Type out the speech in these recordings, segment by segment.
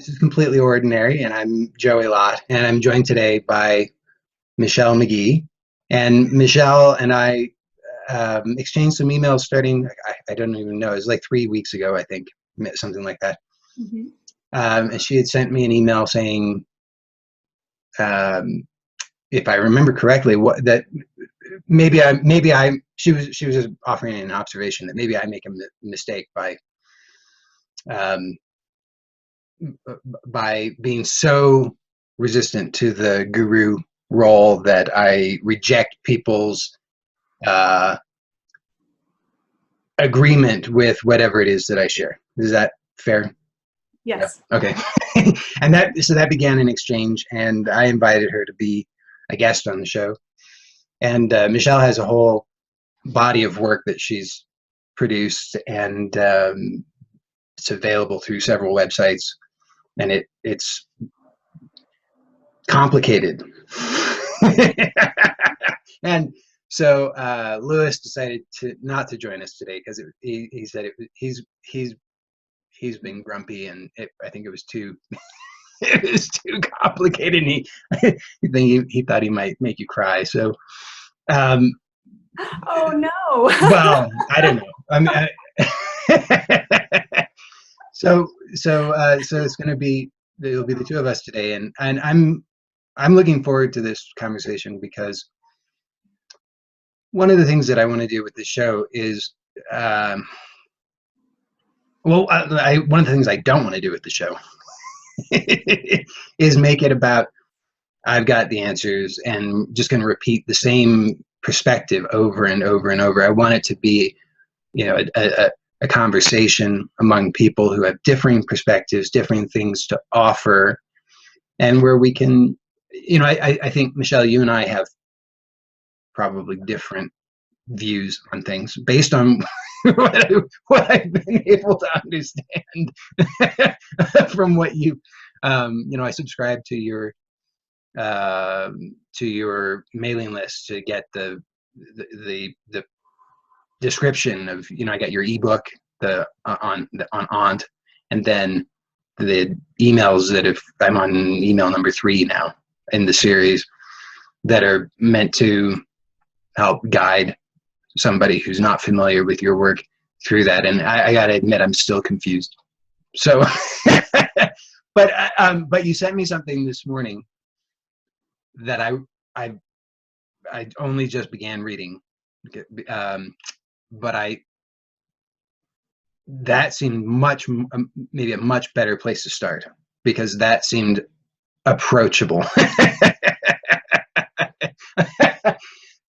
This is Completely Ordinary, and I'm Joey Lott, and I'm joined today by Michelle McGee. And Michelle and I exchanged some emails starting, I don't even know, it was like 3 weeks ago, I think, something like that. Mm-hmm. And she had sent me an email saying, if I remember correctly, she was just offering an observation that maybe I make a mistake by being so resistant to the guru role that I reject people's agreement with whatever it is that I share. Is that fair? Yes. Yep. Okay. And that began an exchange, and I invited her to be a guest on the show. And Michelle has a whole body of work that she's produced, and it's available through several websites, and it's complicated. And so Lewis decided not to join us today because he said he's been grumpy, and I think it was too complicated, and he thought he might make you cry. So Oh no. well, I don't know. I mean, so it's going to be, it'll be the two of us today, and I'm looking forward to this conversation because one of the things that I want to do with this show is, one of the things I don't want to do with the show is make it about I've got the answers and just going to repeat the same perspective over and over and over. I want it to be, a conversation among people who have differing perspectives, different things to offer, and where we can, I think, Michelle, you and I have probably different views on things based on what I've been able to understand from what you, I subscribe to your mailing list to get the description of, I got your ebook on Aunt, and then the emails that if I'm on email number 3 now in the series that are meant to help guide somebody who's not familiar with your work through that. And I gotta admit, I'm still confused. So, but you sent me something this morning that I only just began reading, but that seemed maybe a much better place to start, because that seemed approachable.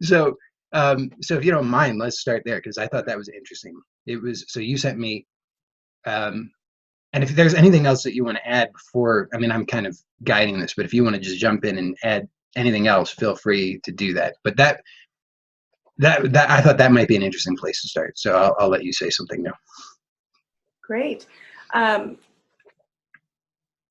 So if you don't mind, let's start there, because I thought that was interesting. So you sent me, and if there's anything else that you want to add before, I mean, I'm kind of guiding this, but if you want to just jump in and add anything else, feel free to do that. But that I thought that might be an interesting place to start. So I'll let you say something now. Great.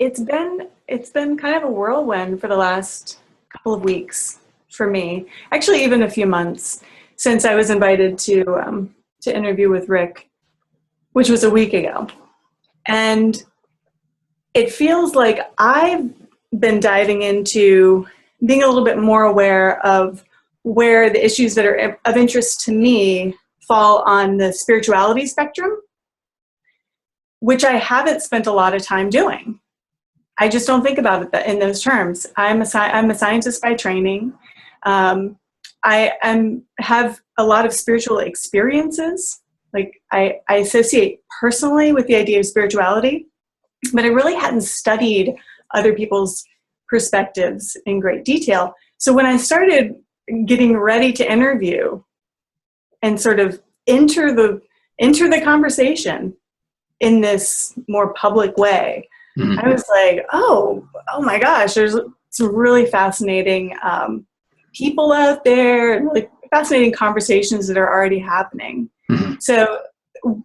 It's been kind of a whirlwind for the last couple of weeks for me. Actually, even a few months since I was invited to interview with Rick, which was a week ago. And it feels like I've been diving into being a little bit more aware of where the issues that are of interest to me fall on the spirituality spectrum, which I haven't spent a lot of time doing. I just don't think about it in those terms. I'm a scientist by training. I have a lot of spiritual experiences. Like I associate personally with the idea of spirituality, but I really hadn't studied other people's perspectives in great detail. So when I started getting ready to interview and sort of enter the conversation in this more public way, Mm-hmm. I was like, oh my gosh, there's some really fascinating people out there, and really fascinating conversations that are already happening. Mm-hmm. So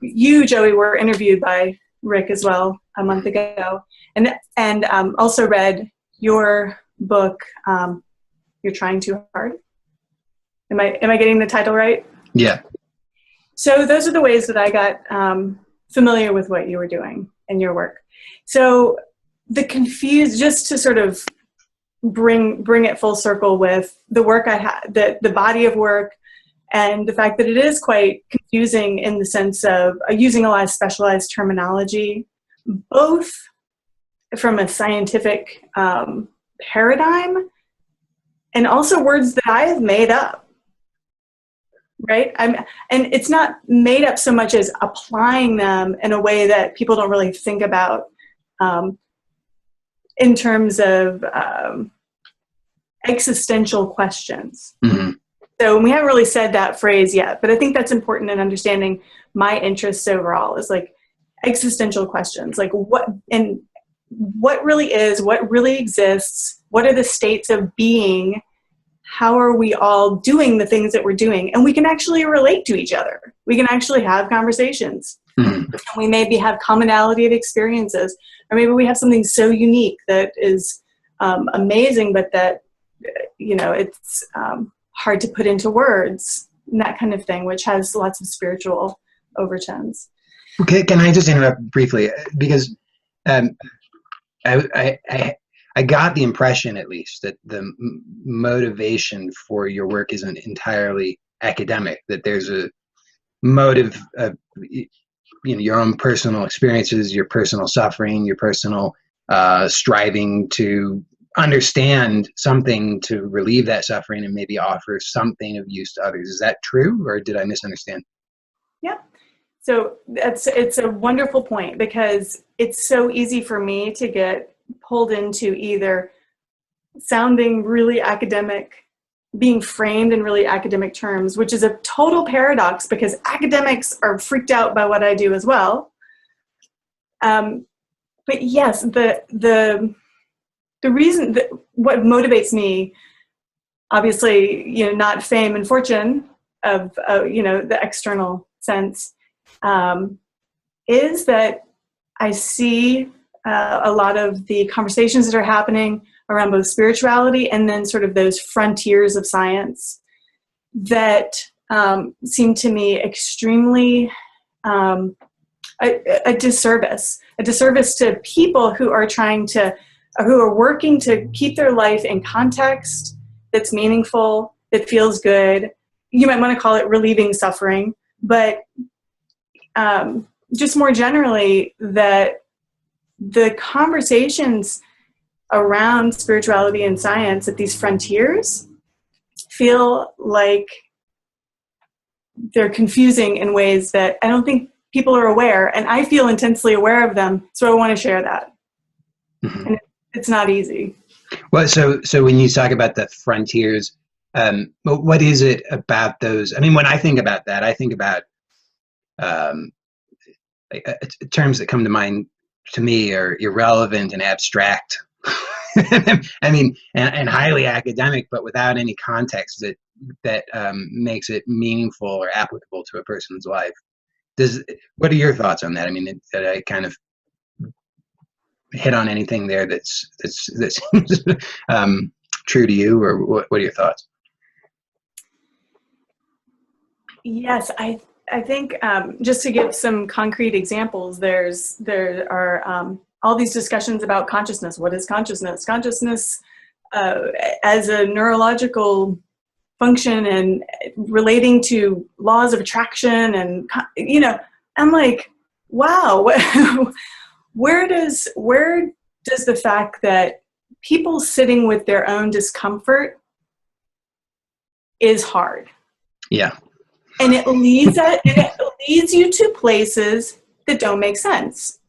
you, Joey, were interviewed by Rick as well a month ago, and also read your book, You're Trying Too Hard. Am I getting the title right? Yeah. So those are the ways that I got familiar with what you were doing and your work. So the confused, just to sort of bring it full circle with the work I had, the body of work, and the fact that it is quite confusing in the sense of using a lot of specialized terminology, both from a scientific paradigm and also words that I have made up. Right? And it's not made up so much as applying them in a way that people don't really think about in terms of existential questions. Mm-hmm. So we haven't really said that phrase yet, but I think that's important in understanding my interests overall is like existential questions, like what really is, what really exists, what are the states of being, how are we all doing the things that we're doing? And we can actually relate to each other. We can actually have conversations. Mm-hmm. We maybe have commonality of experiences, or maybe we have something so unique that is amazing, but that, it's hard to put into words, and that kind of thing, which has lots of spiritual overtones. Okay, can I just interrupt briefly? Because I got the impression, at least, that the motivation for your work isn't entirely academic, that there's a motive of your own personal experiences, your personal suffering, your personal striving to understand something to relieve that suffering and maybe offer something of use to others. Is that true, or did I misunderstand? Yeah. So it's a wonderful point, because it's so easy for me to get pulled into either sounding really academic, being framed in really academic terms, which is a total paradox because academics are freaked out by what I do as well. But yes, the reason that what motivates me, obviously, not fame and fortune of, the external sense, is that I see a lot of the conversations that are happening around both spirituality and then sort of those frontiers of science that seem to me extremely a disservice to people who are who are working to keep their life in context that's meaningful, that feels good. You might want to call it relieving suffering, but just more generally, that the conversations around spirituality and science at these frontiers feel like they're confusing in ways that I don't think people are aware, and I feel intensely aware of them, so I want to share that. Mm-hmm. And it's not easy. Well, so when you talk about the frontiers, what is it about those? I mean, when I think about that, I think about terms that come to mind to me are irrelevant and abstract. I mean, and highly academic, but without any context that makes it meaningful or applicable to a person's life. What are your thoughts on that? I mean, did I kind of hit on anything there that seems true to you, or what are your thoughts? Yes, I think just to give some concrete examples, there are all these discussions about consciousness. What is consciousness? Consciousness as a neurological function and relating to laws of attraction, and I'm like, wow, where does the fact that people sitting with their own discomfort is hard? Yeah. And it leads you to places that don't make sense,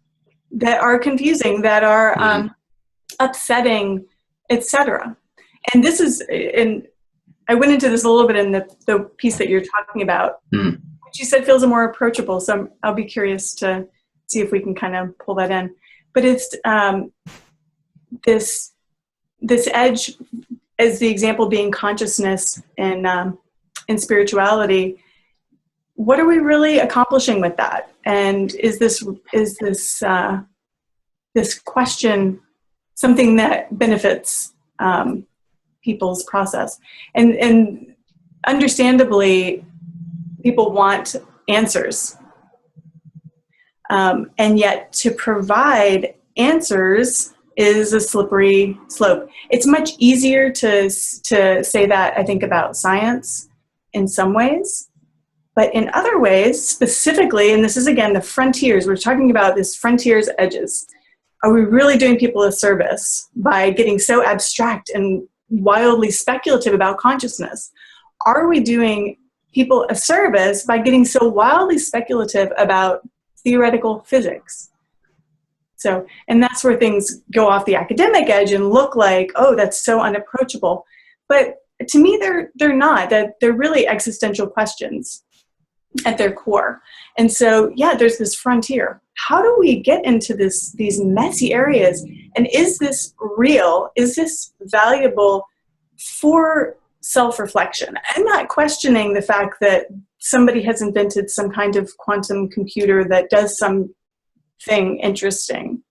that are confusing, that are upsetting, etc. And this is, and I went into this a little bit in the piece that you're talking about, which you said feels more approachable. So I'll be curious to see if we can kind of pull that in. But it's this edge, as the example being consciousness and in spirituality. What are we really accomplishing with that? And is this question something that benefits people's process? And understandably, people want answers. And yet to provide answers is a slippery slope. It's much easier to say that, I think, about science in some ways. But in other ways, specifically, and this is, again, the frontiers, we're talking about this frontiers edges. Are we really doing people a service by getting so abstract and wildly speculative about consciousness? Are we doing people a service by getting so wildly speculative about theoretical physics? So, and that's where things go off the academic edge and look like, oh, that's so unapproachable. But to me, they're not. That they're really existential questions at their core. And so, yeah, there's this frontier. How do we get into these messy areas? And is this real? Is this valuable for self-reflection? I'm not questioning the fact that somebody has invented some kind of quantum computer that does something interesting.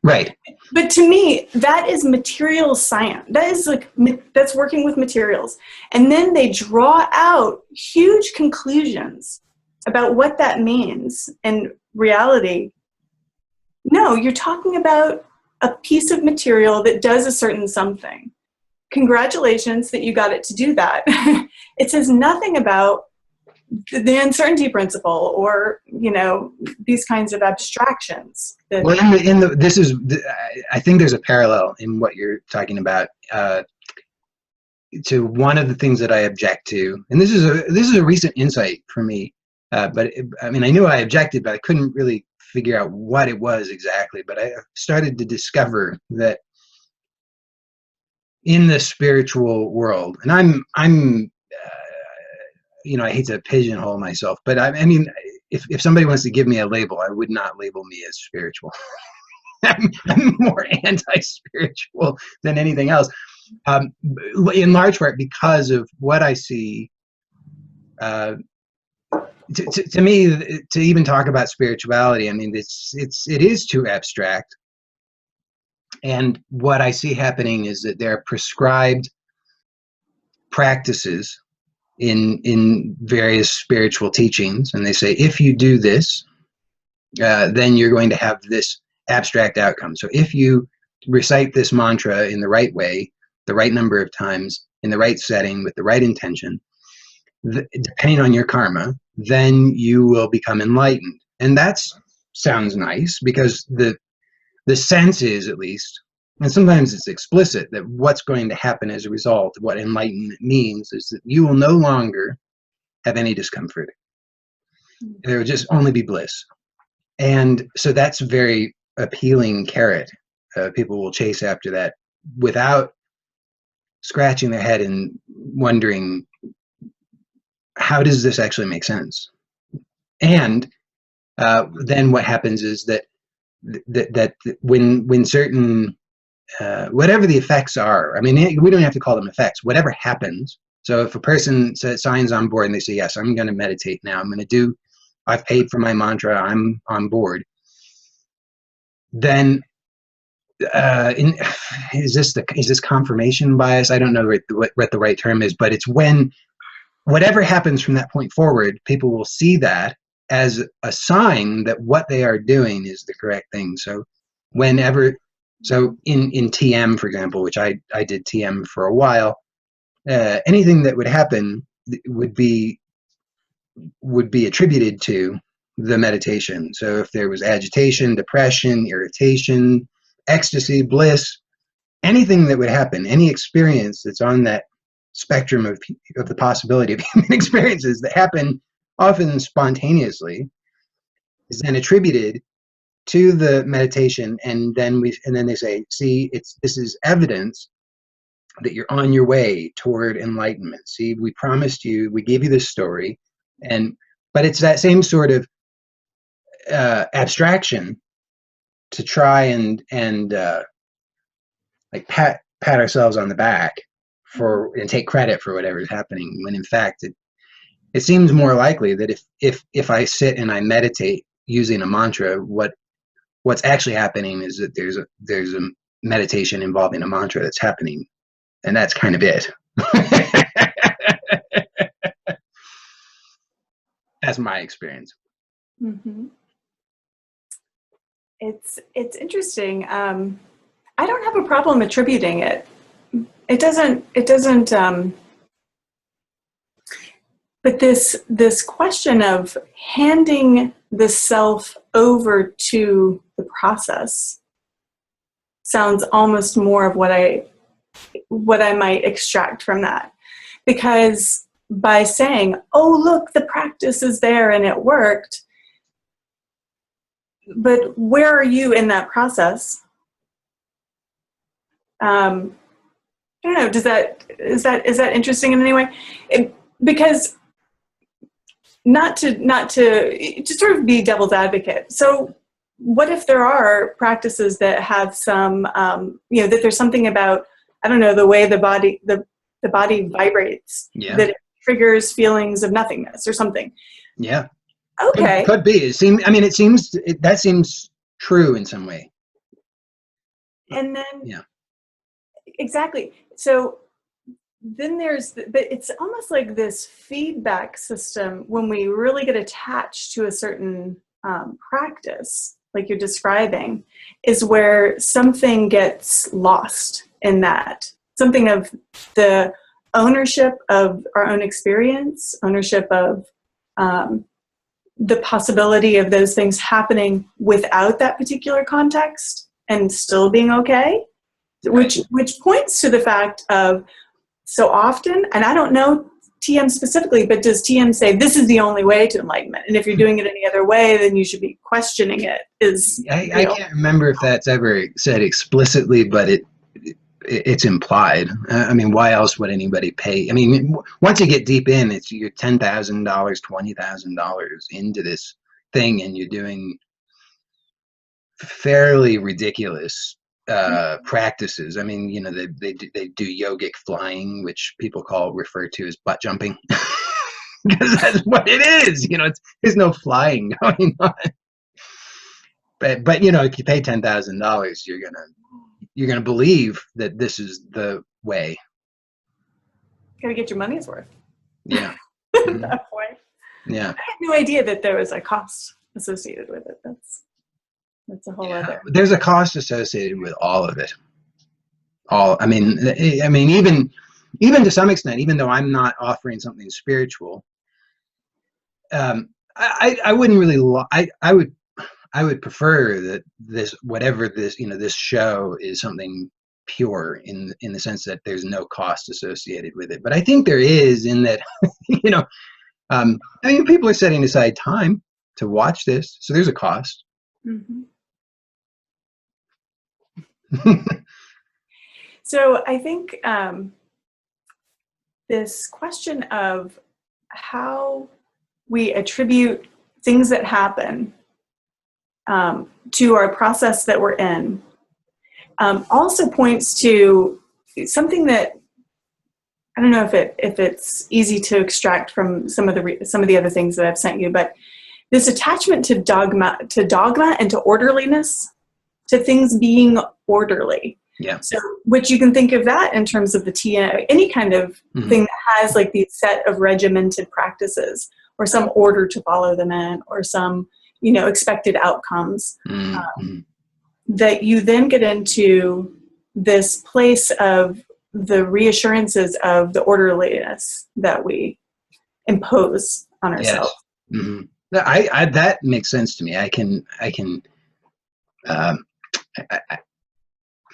Right. But to me, that is material science. That's working with materials. And then they draw out huge conclusions about what that means in reality. No, you're talking about a piece of material that does a certain something. Congratulations that you got it to do that. It says nothing about the uncertainty principle or, these kinds of abstractions. Well, I think there's a parallel in what you're talking about to one of the things that I object to, and this is a recent insight for me. But I knew I objected, but I couldn't really figure out what it was exactly. But I started to discover that in the spiritual world, and I'm I hate to pigeonhole myself, but if somebody wants to give me a label, I would not label me as spiritual. I'm more anti-spiritual than anything else, in large part because of what I see. To me, to even talk about spirituality, it is too abstract. And what I see happening is that there are prescribed practices in various spiritual teachings, and they say, if you do this, then you're going to have this abstract outcome. So if you recite this mantra in the right way, the right number of times, in the right setting, with the right intention, depending on your karma, then you will become enlightened. And that sounds nice, because the sense is, at least, and sometimes it's explicit, that what's going to happen as a result of what enlightenment means is that you will no longer have any discomfort. There will just only be bliss. And so that's a very appealing carrot. People will chase after that without scratching their head and wondering, how does this actually make sense? And then what happens is that when certain whatever the effects are, we don't have to call them effects. Whatever happens. So if a person signs on board and they say, yes, I'm going to meditate now, I've paid for my mantra, I'm on board. Then is this confirmation bias? I don't know what the right term is, but it's when whatever happens from that point forward, people will see that as a sign that what they are doing is the correct thing. So so in TM, for example, which I did TM for a while, anything that would happen would be attributed to the meditation. So if there was agitation, depression, irritation, ecstasy, bliss, anything that would happen, any experience that's on that spectrum of the possibility of human experiences that happen often spontaneously, is then attributed to the meditation, and then they say, see, this is evidence that you're on your way toward enlightenment. See, we promised you, we gave you this story, but it's that same sort of abstraction to try and like pat ourselves on the back and take credit for whatever is happening, when in fact it seems more likely that if I sit and I meditate using a mantra, what's actually happening is that there's a meditation involving a mantra that's happening, and that's kind of it. That's my experience. Mm-hmm. It's interesting. I don't have a problem attributing it. It doesn't. But this question of handing the self over to the process sounds almost more of what I might extract from that. Because by saying, oh, look, the practice is there and it worked, but where are you in that process? I don't know. Is that interesting in any way? Because not to sort of be devil's advocate. So what if there are practices that have some, that there's something about, I don't know, the way the body vibrates, that it triggers feelings of nothingness or something. Yeah. Okay. Could be. That seems true in some way. And then, exactly. So then but it's almost like this feedback system when we really get attached to a certain practice, like you're describing, is where something gets lost in that. Something of the ownership of our own experience, ownership of the possibility of those things happening without that particular context and still being okay, which points to the fact of, so often, and I don't know TM specifically, but does TM say this is the only way to enlightenment? And if you're doing it any other way, then you should be questioning it. I can't remember if that's ever said explicitly, but it's implied. I mean, why else would anybody pay? I mean, once you get deep in, you're $10,000, $20,000 into this thing, and you're doing fairly ridiculous practices. I mean, they do yogic flying, which people refer to as butt jumping, because that's what it is. There's no flying going on. But if you pay $10,000, you're gonna believe that this is the way. Gotta get your money's worth. Yeah. At that point. Yeah. I had no idea that there was a cost associated with it. That's a whole other. There's a cost associated with all of it. I mean, even to some extent, even though I'm not offering something spiritual, I wouldn't really. I would prefer that this show is something pure in the sense that there's no cost associated with it. But I think there is, in that, I mean, people are setting aside time to watch this, so there's a cost. Mm-hmm. So I think this question of how we attribute things that happen to our process that we're in also points to something that, I don't know if it's easy to extract from some of the other things that I've sent you, but this attachment to dogma and to orderliness, to things being orderly. Yeah. So, which you can think of that in terms of the TM, any kind of thing that has like these set of regimented practices, or some order to follow them in, or some expected outcomes, that you then get into this place of the reassurances of the orderliness that we impose on ourselves. Yes. Mm-hmm. That makes sense to me. I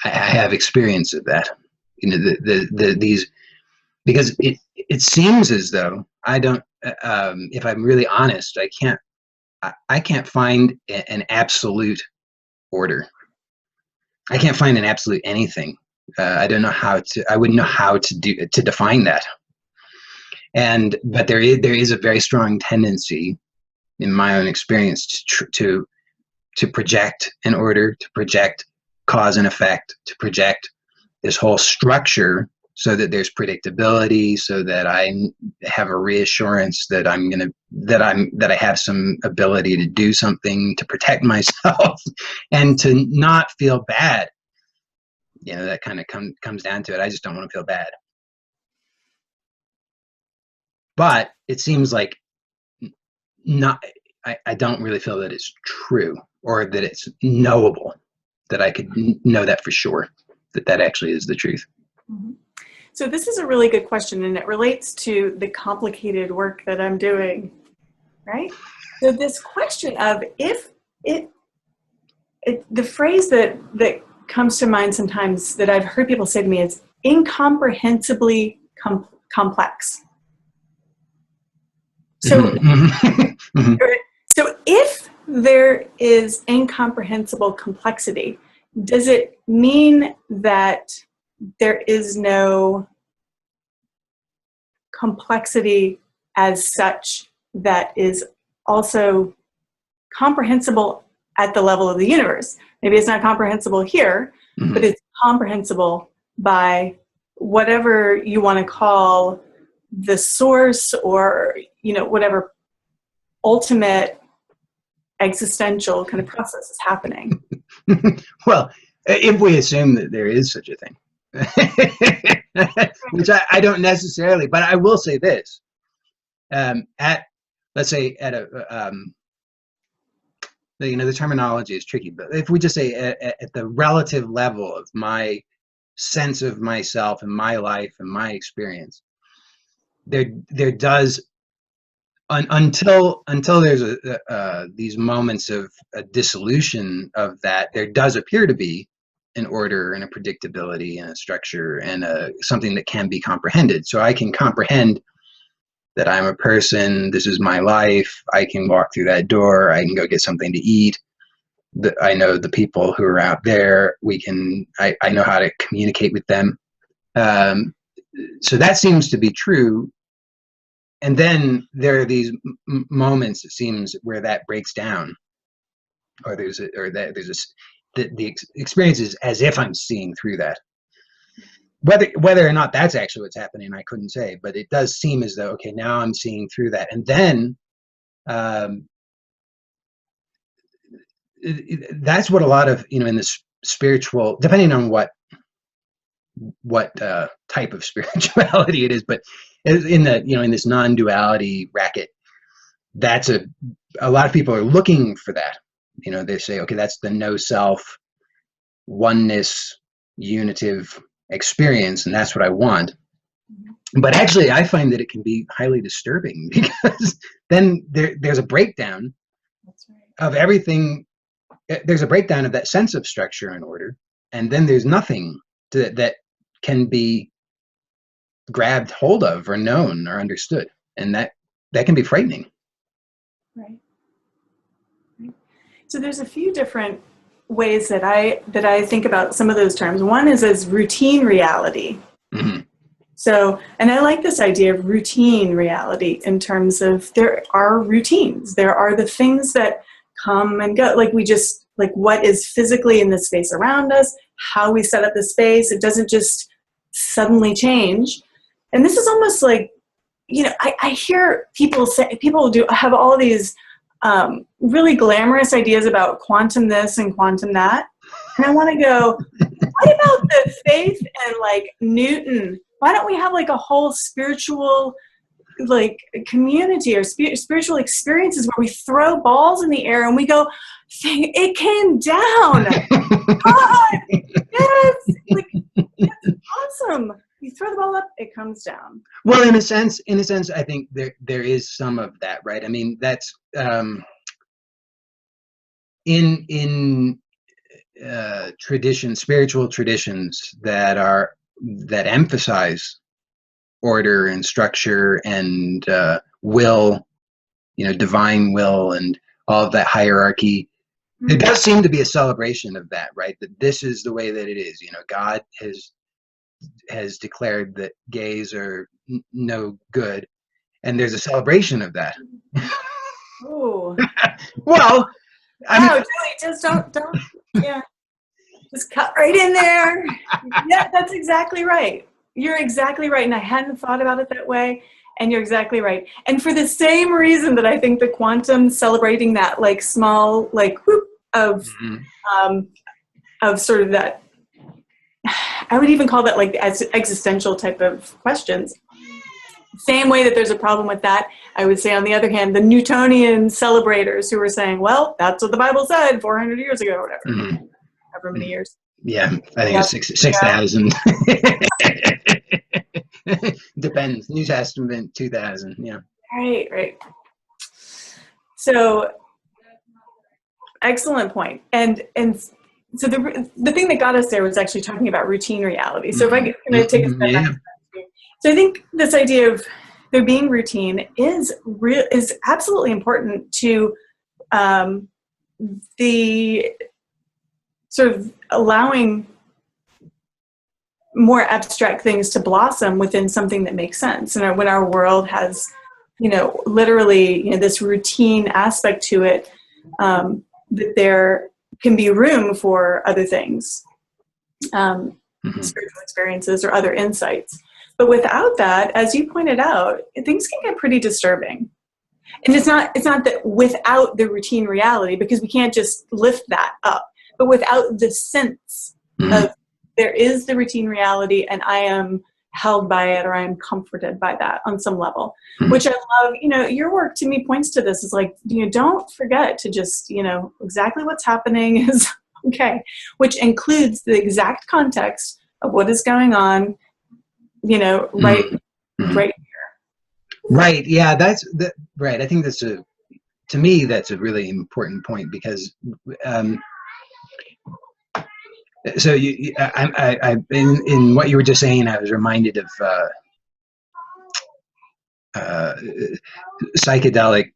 have experience of that. These, because it seems as though I don't. If I'm really honest, I can't find an absolute order. I can't find an absolute anything. I don't know how to. I wouldn't know how to define that. But there is a very strong tendency, in my own experience, to project an order, to project cause and effect, to project this whole structure, so that there's predictability, so that I have a reassurance that I have some ability to do something to protect myself and to not feel bad. That kind of comes down to it. I just don't want to feel bad. But it seems like I don't really feel that it's true, or that it's knowable, that I could know that for sure, that actually is the truth. Mm-hmm. So this is a really good question, and it relates to the complicated work that I'm doing, right? So this question of if the phrase that comes to mind sometimes that I've heard people say to me is incomprehensibly complex. So, Mm-hmm. so if there is incomprehensible complexity, does it mean that there is no complexity as such that is also comprehensible at the level of the universe? Maybe it's not comprehensible here, Mm-hmm. but it's comprehensible by whatever you want to call the source, or, you know, whatever ultimate existential kind of process is happening. Well, if we assume that there is such a thing, which I don't necessarily, but I will say this, let's say at a, the terminology is tricky, but if we just say at the relative level of my sense of myself and my life and my experience, there does, until there's these moments of a dissolution of that, there does appear to be an order and a predictability and a structure and something that can be comprehended. So I can comprehend that I'm a person, this is my life, I can walk through that door, I can go get something to eat, I know the people who are out there, I know how to communicate with them. So that seems to be true. And then there are these moments, it seems, where that breaks down, or the experience is as if I'm seeing through that. Whether or not that's actually what's happening, I couldn't say, but it does seem as though, okay, now I'm seeing through that. And then that's what a lot of, in the spiritual, depending on what type of spirituality it is, but in this non-duality racket, that's a lot of people are looking for that. They say, okay, that's the no self, oneness, unitive experience, and that's what I want. But actually, I find that it can be highly disturbing, because then there's a breakdown of everything. There's a breakdown of that sense of structure and order, and then there's nothing that can be grabbed hold of or known or understood, and that can be frightening. Right. So there's a few different ways that I think about some of those terms. One is as routine reality. Mm-hmm. So, and I like this idea of routine reality in terms of there are routines. There are the things that come and go. Like what is physically in the space around us, how we set up the space. It doesn't just suddenly change. And this is almost like, I hear people have all these really glamorous ideas about quantum this and quantum that. And I want to go, what about the faith and like Newton? Why don't we have like a whole spiritual like community or spiritual experiences where we throw balls in the air and we go, it came down. God, yes, it's awesome. You throw the ball up, it comes down. Well, in a sense, I think there is some of that, right? I mean, that's in spiritual traditions that emphasize order and structure and will, divine will and all of that hierarchy. Mm-hmm. There does seem to be a celebration of that, right? That this is the way that it is. God has declared that gays are no good, and there's a celebration of that. Oh. Well, Julie, just don't, yeah. Just cut right in there. Yeah, that's exactly right. You're exactly right. And I hadn't thought about it that way. And you're exactly right. And for the same reason that I think the quantum celebrating that like small, like whoop of sort of that, I would even call that like as existential type of questions. Same way that there's a problem with that, I would say, on the other hand, the Newtonian celebrators who were saying, well, that's what the Bible said 400 years ago, or whatever, Mm-hmm. however many years. Yeah, I think it's 6,000. Depends. New Testament, 2,000. Yeah. Right, right. So, excellent point. And so the thing that got us there was actually talking about routine reality. So if I can take a step back. So I think this idea of there being routine is absolutely important to the sort of allowing more abstract things to blossom within something that makes sense. And when our world has, literally, this routine aspect to it, that there can be room for other things, spiritual experiences or other insights. But without that, as you pointed out, things can get pretty disturbing. And it's not that without the routine reality, because we can't just lift that up, but without the sense of there is the routine reality and I am held by it, or I am comforted by that on some level, which I love. Your work to me points to this. Is like, don't forget to just, exactly what's happening is okay, which includes the exact context of what is going on, right here. Right. Yeah, right. I think to me, that's a really important point, because so in what you were just saying, I was reminded of psychedelic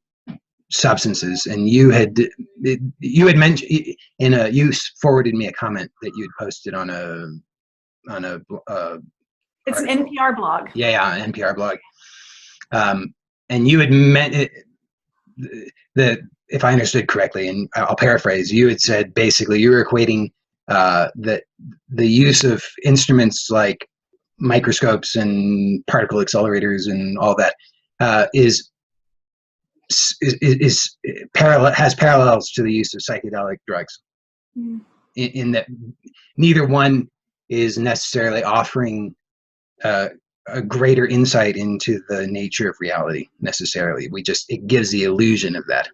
substances, and you had mentioned you forwarded me a comment that you had posted on a it's an NPR blog. Yeah, an NPR blog. And you had meant that, if I understood correctly, and I'll paraphrase, you had said basically you were equating that the use of instruments like microscopes and particle accelerators and all that has parallels to the use of psychedelic drugs, in that neither one is necessarily offering a greater insight into the nature of reality necessarily. It gives the illusion of that.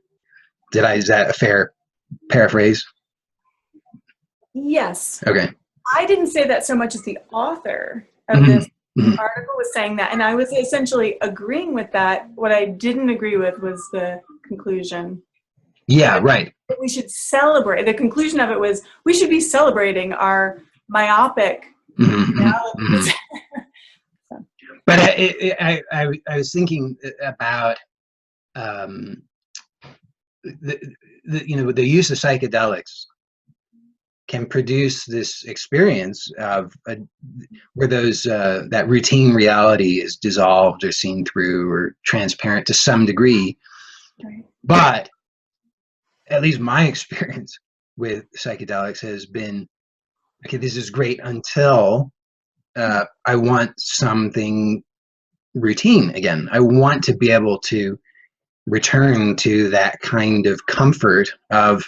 Is that a fair paraphrase? Yes. Okay. I didn't say that so much as the author of this article was saying that, and I was essentially agreeing with that. What I didn't agree with was the conclusion. Yeah, right. We should celebrate. The conclusion of it was we should be celebrating our myopic realities. But I was thinking about the use of psychedelics can produce this experience of where that routine reality is dissolved or seen through or transparent to some degree. Right. But at least my experience with psychedelics has been, okay, this is great until I want something routine again. I want to be able to return to that kind of comfort of,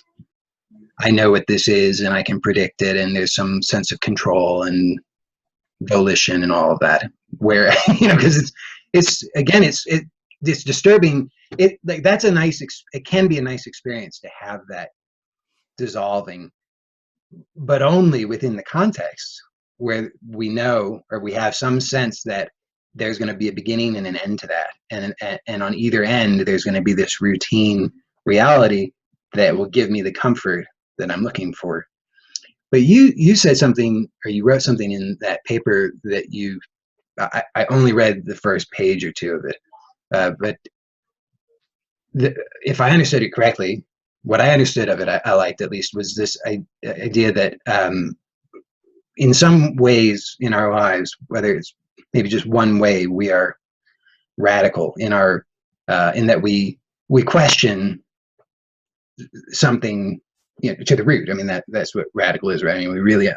I know what this is and I can predict it, and there's some sense of control and volition and all of that, where because it's disturbing. It can be a nice experience to have that dissolving, but only within the context where we know, or we have some sense that there's going to be a beginning and an end to that, and on either end there's going to be this routine reality that will give me the comfort that I'm looking for. But you said something, or you wrote something in that paper that I only read the first page or two of it, but if I understood it correctly, what I understood of it, I liked at least, was this idea that in some ways in our lives, whether it's maybe just one way, we are radical in that we question something, to the root. I mean, that's what radical is, right? I mean, we really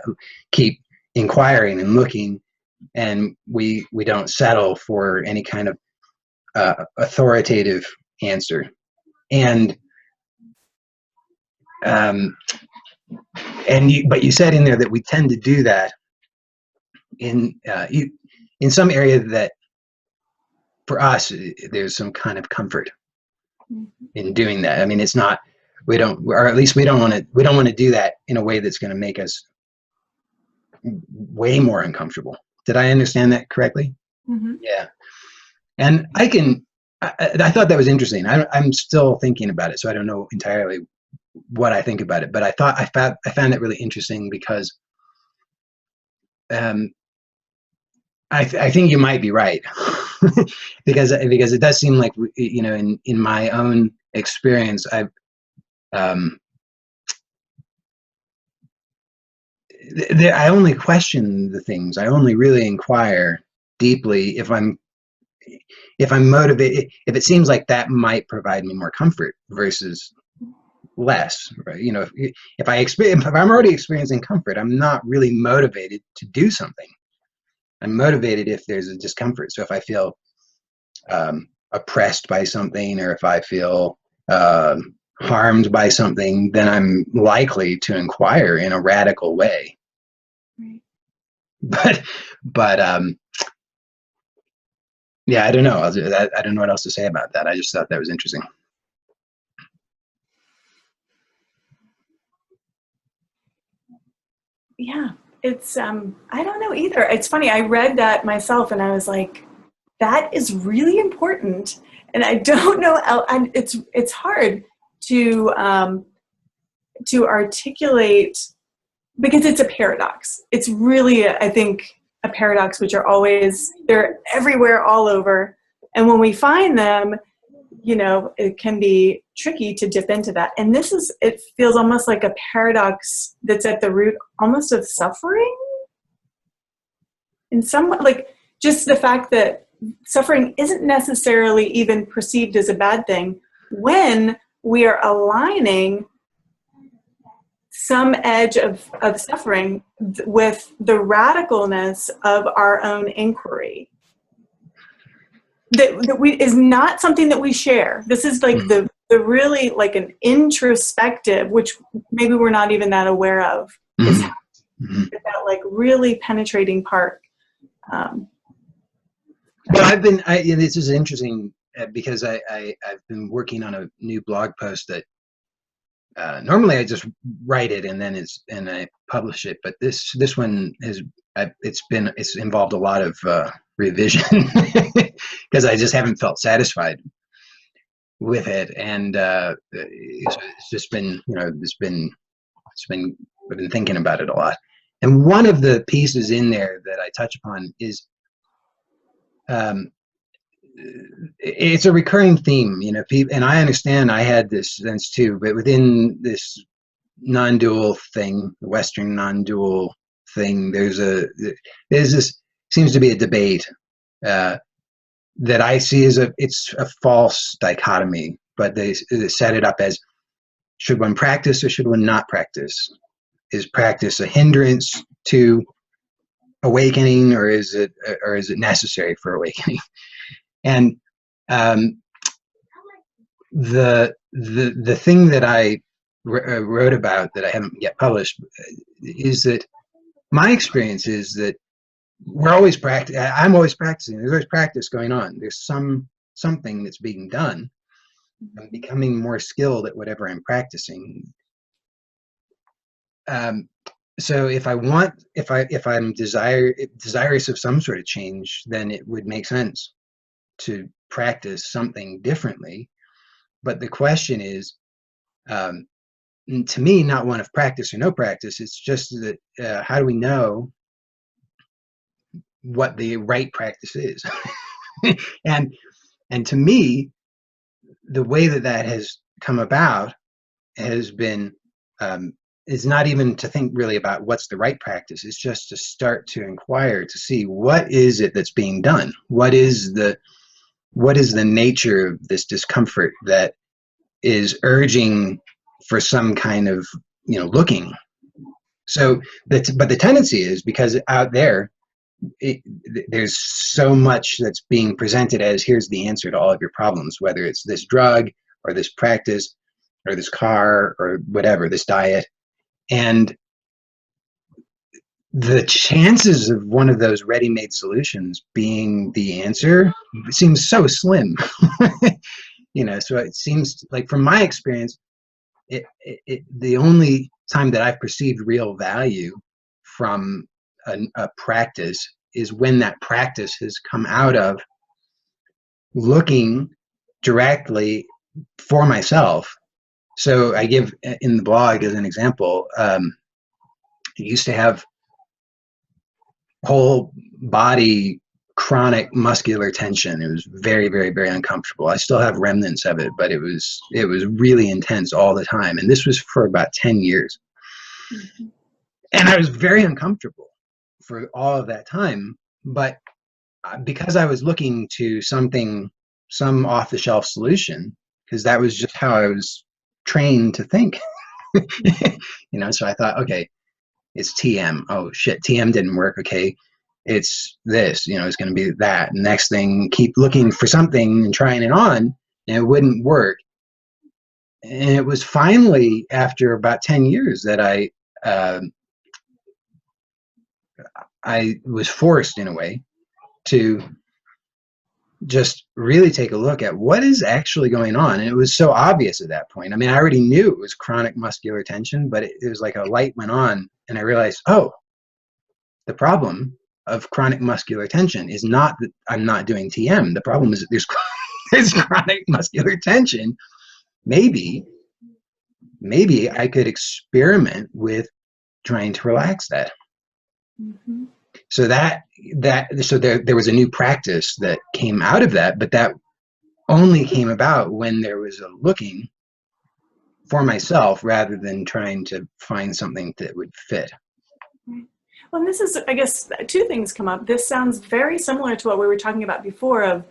keep inquiring and looking, and we don't settle for any kind of authoritative answer. And but you said in there that we tend to do that in some area that for us, there's some kind of comfort Mhm. in doing that. I mean, it's not, we don't, or at least we don't want to do that in a way that's going to make us way more uncomfortable. Did I understand that correctly? Mhm. Yeah. And I thought that was interesting. I'm still thinking about it, so I don't know entirely what I think about it, but I found it really interesting because um, I think you might be right because it does seem like, you know, in my own experience, um, I only question the things. I only really inquire deeply if I'm motivated, if it seems like that might provide me more comfort versus less, right? You know, if I'm already experiencing comfort, I'm not really motivated to do something. I'm motivated if there's a discomfort. So if I feel oppressed by something, or if I feel harmed by something, then I'm likely to inquire in a radical way. Right. But yeah, I don't know. I don't know what else to say about that. I just thought that was interesting. Yeah, it's I don't know either. It's funny. I read that myself, and I was like, that is really important. And I don't know. And it's hard to articulate because it's a paradox. It's really, I think, a paradox, which are always, they're everywhere, all over. And when we find them, you know, it can be tricky to dip into that. And it feels almost like a paradox that's at the root almost of suffering in some, like just the fact that suffering isn't necessarily even perceived as a bad thing when we are aligning some edge of suffering with the radicalness of our own inquiry. That is not something that we share. This is like the really like an introspective, which maybe we're not even that aware of, is that like really penetrating part. Well, this is interesting because I've been working on a new blog post that normally I just write it and then I publish it, but this one it's involved a lot of revision because I just haven't felt satisfied with it, and it's just been, you know, I've been thinking about it a lot, and one of the pieces in there that I touch upon is um, it's a recurring theme, you know, and I understand I had this sense too, but within this non-dual thing, the Western non-dual thing, there's this seems to be a debate that I see as it's a false dichotomy, but they set it up as, should one practice or should one not practice? Is practice a hindrance to awakening, or is it necessary for awakening? And the thing that I wrote about that I haven't yet published is that my experience is that I'm always practicing. There's always practice going on. There's something that's being done. I'm becoming more skilled at whatever I'm practicing. So if I'm desirous of some sort of change, then it would make sense to practice something differently. But the question is, to me, not one of practice or no practice. It's just that how do we know what the right practice is? and to me, the way that has come about has been is not even to think really about what's the right practice. It's just to start to inquire to see what is it that's being done. What is the nature of this discomfort that is urging for some kind of, you know, looking. So but the tendency is, because out there there's so much that's being presented as, here's the answer to all of your problems, whether it's this drug or this practice or this car or whatever, this diet. And the chances of one of those ready-made solutions being the answer seems so slim. So it seems like, from my experience, the only time that I've perceived real value from a practice is when that practice has come out of looking directly for myself. So I give in the blog as an example, I used to have whole body chronic muscular tension. It was very, very, very uncomfortable. I still have remnants of it, but it was really intense all the time. And this was for about 10 years. Mm-hmm. And I was very uncomfortable for all of that time. But because I was looking to some off-the-shelf solution, because that was just how I was trained to think, so I thought, okay, it's TM. Oh shit, TM didn't work. Okay, it's this, it's going to be that. Next thing, keep looking for something and trying it on, and it wouldn't work. And it was finally after about 10 years that I was forced, in a way, to just really take a look at what is actually going on. And it was so obvious at that point. I mean, I already knew it was chronic muscular tension, but it was like a light went on, and I realized, oh, the problem of chronic muscular tension is not that I'm not doing TM. The problem is that there's chronic muscular tension. Maybe I could experiment with trying to relax that. Mm-hmm. So there was a new practice that came out of that, but that only came about when there was a looking for myself rather than trying to find something that would fit. Well, and this is, I guess, two things come up. This sounds very similar to what we were talking about before of,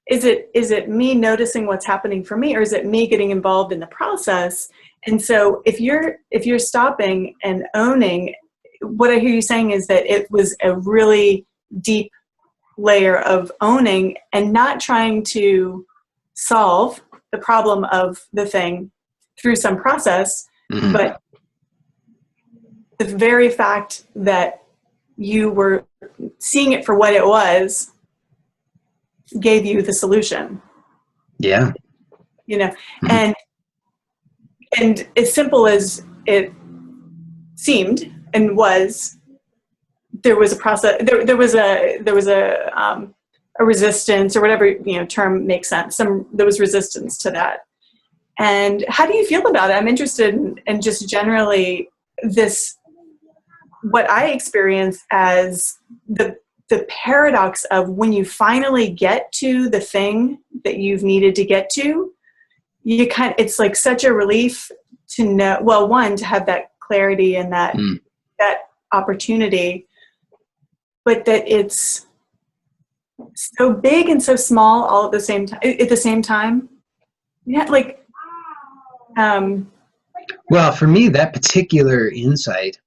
is it me noticing what's happening for me, or is it me getting involved in the process? And so if you're stopping and owning, what I hear you saying is that it was a really deep layer of owning and not trying to solve the problem of the thing through some process, mm-hmm. but the very fact that you were seeing it for what it was gave you the solution. Yeah. Mm-hmm. And as simple as it seemed and was, there was a process, there was a resistance, or whatever, term makes sense. There was resistance to that. And how do you feel about it? I'm interested in just generally what I experience as the paradox of when you finally get to the thing that you've needed to get to, it's like such a relief to know, well, one, to have that clarity and that opportunity, but that it's so big and so small all at the same time. Yeah, well, for me, that particular insight,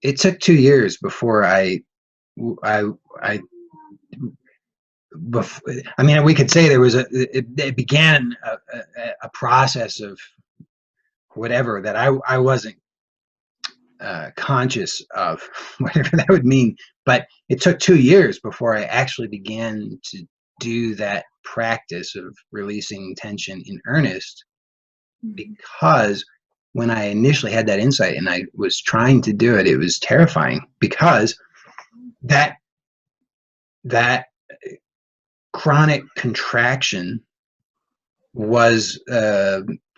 it took 2 years before we could say it began a process of whatever that I wasn't conscious of, whatever that would mean. But it took 2 years before I actually began to do that practice of releasing tension in earnest, because when I initially had that insight and I was trying to do it, it was terrifying, because that chronic contraction was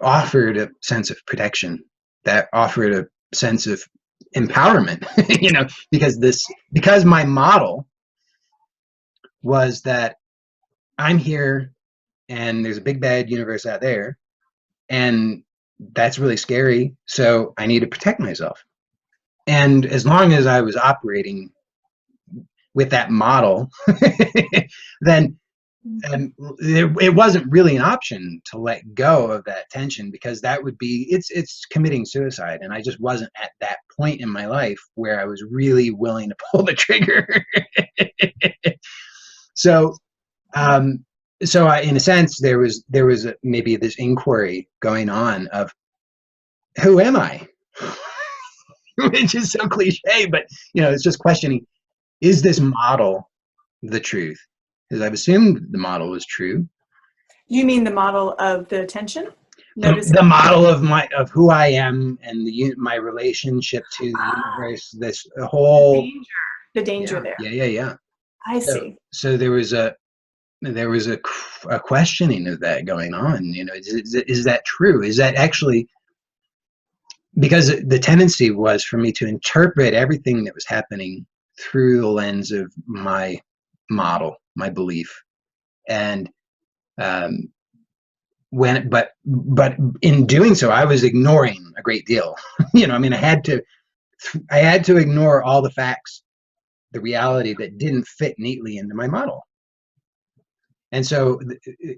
offered a sense of protection, that offered a sense of empowerment, because my model was that I'm here and there's a big bad universe out there, and that's really scary, so I need to protect myself. And as long as I was operating with that model, then it wasn't really an option to let go of that tension, because that would be, it's committing suicide. And I just wasn't at that point in my life where I was really willing to pull the trigger. So in a sense, there was maybe this inquiry going on of, who am I? Which is so cliche, but it's just questioning, is this model the truth? Because I've assumed the model was true. You mean the model of the attention? The model of who I am and my relationship to the universe, this whole the danger there. Yeah. I see. So there was a questioning of that going on. Is that true? Is that actually, because the tendency was for me to interpret everything that was happening through the lens of my model, my belief, and but in doing so, I was ignoring a great deal. I had to ignore all the facts, the reality that didn't fit neatly into my model. And so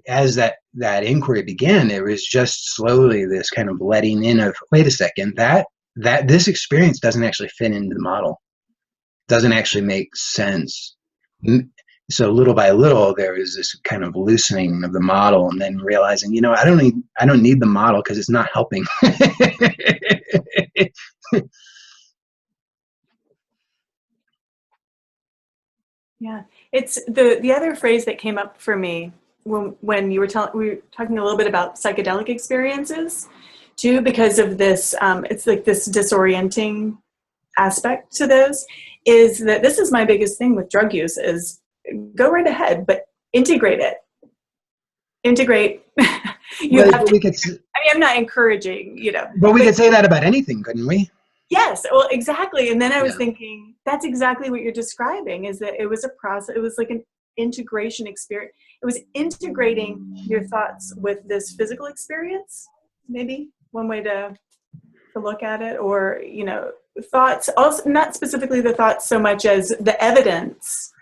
as that inquiry began, there was just slowly this kind of letting in of, wait a second, that this experience doesn't actually fit into the model, doesn't actually make sense. So little by little, there was this kind of loosening of the model, and then realizing, I don't need the model because it's not helping. Yeah, it's the other phrase that came up for me when we were talking a little bit about psychedelic experiences too, because of this. It's like this disorienting aspect to those. Is that this is my biggest thing with drug use is go right ahead, but integrate it. Integrate. I'm not encouraging, But we could say that about anything, couldn't we? Yes, well, exactly. And then I was thinking, that's exactly what you're describing, is that it was a process. It was like an integration experience. It was integrating your thoughts with this physical experience, maybe one way to look at it, or, thoughts, also not specifically the thoughts so much as the evidence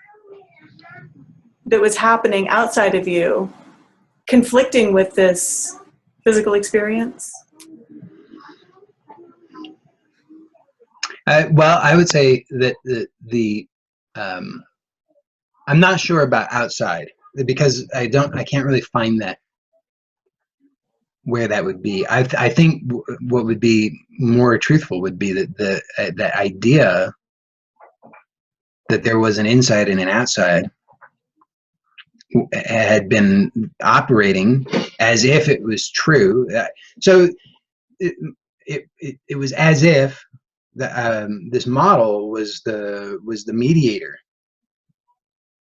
that was happening outside of you, conflicting with this physical experience. Well, I would say that I'm not sure about outside, because I can't really find that, where that would be. I think what would be more truthful would be that the idea that there was an inside and an outside had been operating as if it was true. So it was as if this model was the mediator,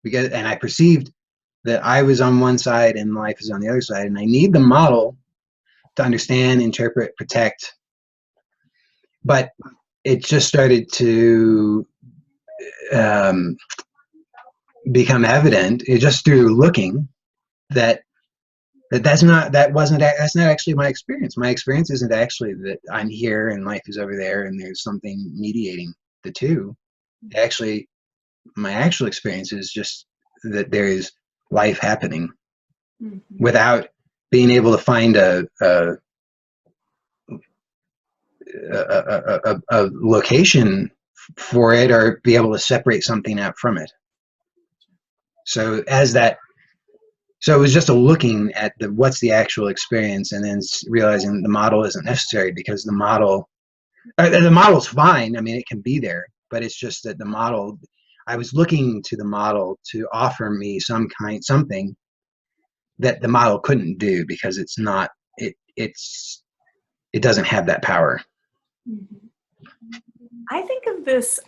and I perceived that I was on one side and life is on the other side, and I need the model to understand, interpret, protect. But it just started to become evident, just through looking, that's not actually my experience. My experience isn't actually that I'm here and life is over there and there's something mediating the two. Actually, my actual experience is just that there is life happening, without being able to find a location for it, or be able to separate something out from it. So it was just a looking at what's the actual experience, and then realizing the model isn't necessary, because the model's fine. I mean, it can be there, but it's just that I was looking to the model to offer me something that the model couldn't do, because it doesn't have that power. I think this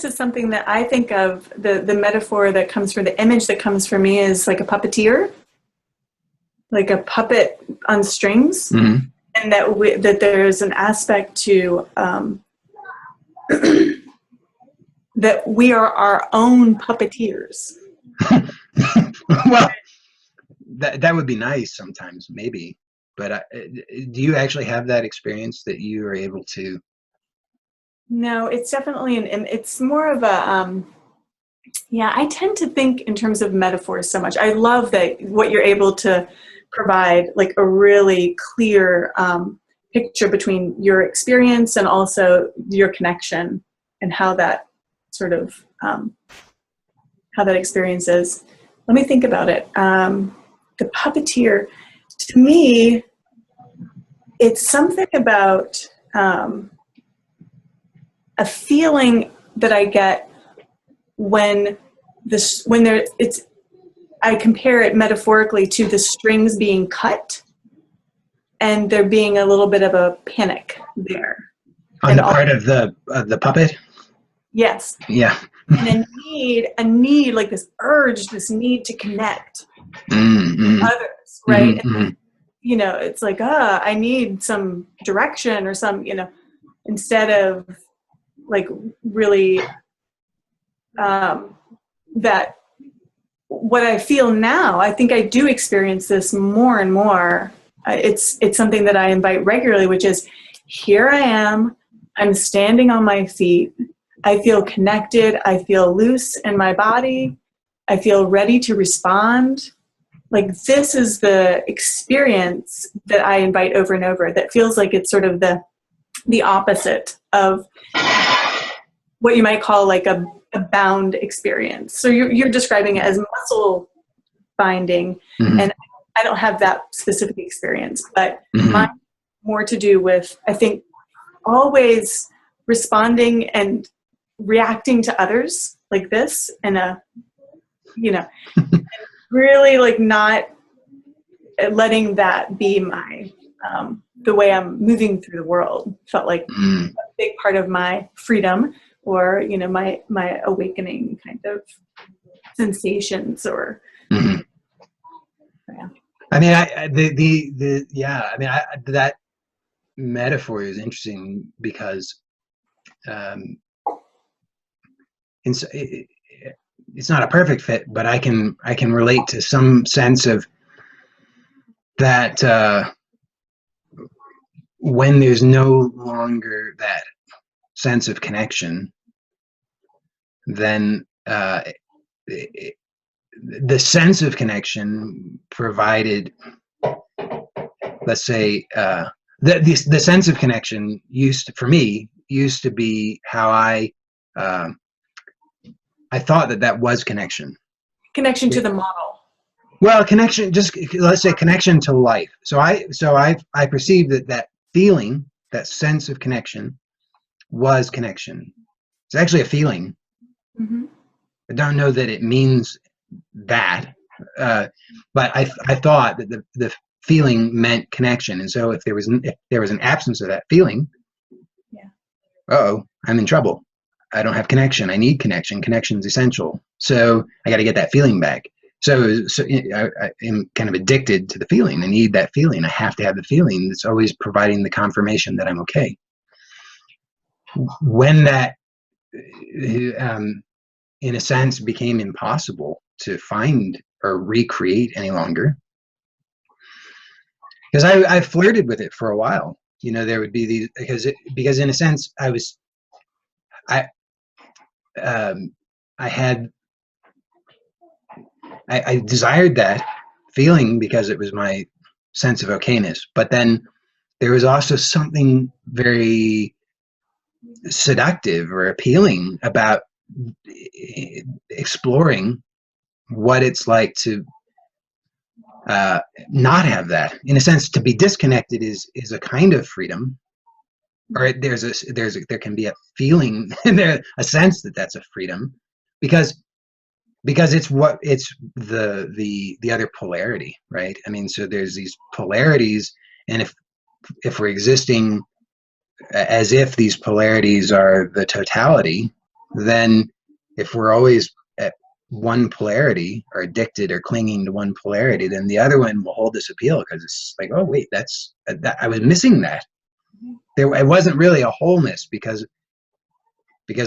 is something that I think of, the metaphor that comes from, the image that comes for me is like a puppeteer, like a puppet on strings, and that there's an aspect to that we are our own puppeteers. Well, that would be nice sometimes, maybe. But do you actually have that experience that you are able to? No, it's definitely it's more of a, I tend to think in terms of metaphors so much. I love that what you're able to provide, like a really clear picture between your experience and also your connection, and how that sort of, how that experience is. Let me think about it. The puppeteer, to me, it's something about a feeling that I get when I compare it metaphorically to the strings being cut and there being a little bit of a panic there. On the part of the puppet? Yes. Yeah. And a need, like this urge, this need to connect with others, right? Mm-hmm. And, you know, it's like, I need some direction or some, you know, instead of like really that what I feel now, I think I do experience this more and more. It's something that I invite regularly, which is, here I am, I'm standing on my feet, I feel connected, I feel loose in my body, I feel ready to respond. Like, this is the experience that I invite over and over, that feels like it's sort of the opposite of what you might call like a bound experience. So you're describing it as muscle binding, and I don't have that specific experience, but mine more to do with, I think, always responding and reacting to others like this, and you know, really like not letting that be my the way I'm moving through the world. Felt like a big part of my freedom, or, you know, my awakening kind of sensations, or yeah. I mean, that metaphor is interesting because it's not a perfect fit, but I can relate to some sense of that when there's no longer that sense of connection, then the sense of connection provided, let's say, the sense of connection used to be how I thought that was connection. Connection to the model. Well, connection, just let's say connection to life. So I perceived that feeling, that sense of connection, was connection. It's actually a feeling. I don't know that it means that, but I thought that the feeling meant connection, and so if there was an absence of that feeling, I'm in trouble. I don't have connection. I need connection. Connection is essential. So I got to get that feeling back. So I am kind of addicted to the feeling. I need that feeling. I have to have the feeling that's always providing the confirmation that I'm okay. When that, in a sense, became impossible to find or recreate any longer, because I flirted with it for a while. You know, there would be these, because in a sense I desired that feeling because it was my sense of okayness, but then there was also something very seductive or appealing about exploring what it's like to not have that. In a sense, to be disconnected is a kind of freedom, or there can be a feeling and a sense that that's a freedom, because it's the other polarity, right? I mean, so there's these polarities, and if we're existing as if these polarities are the totality, then if we're always at one polarity, or addicted or clinging to one polarity, then the other one will hold this appeal, because it's like, oh wait, that's I was missing that. It wasn't really a wholeness, because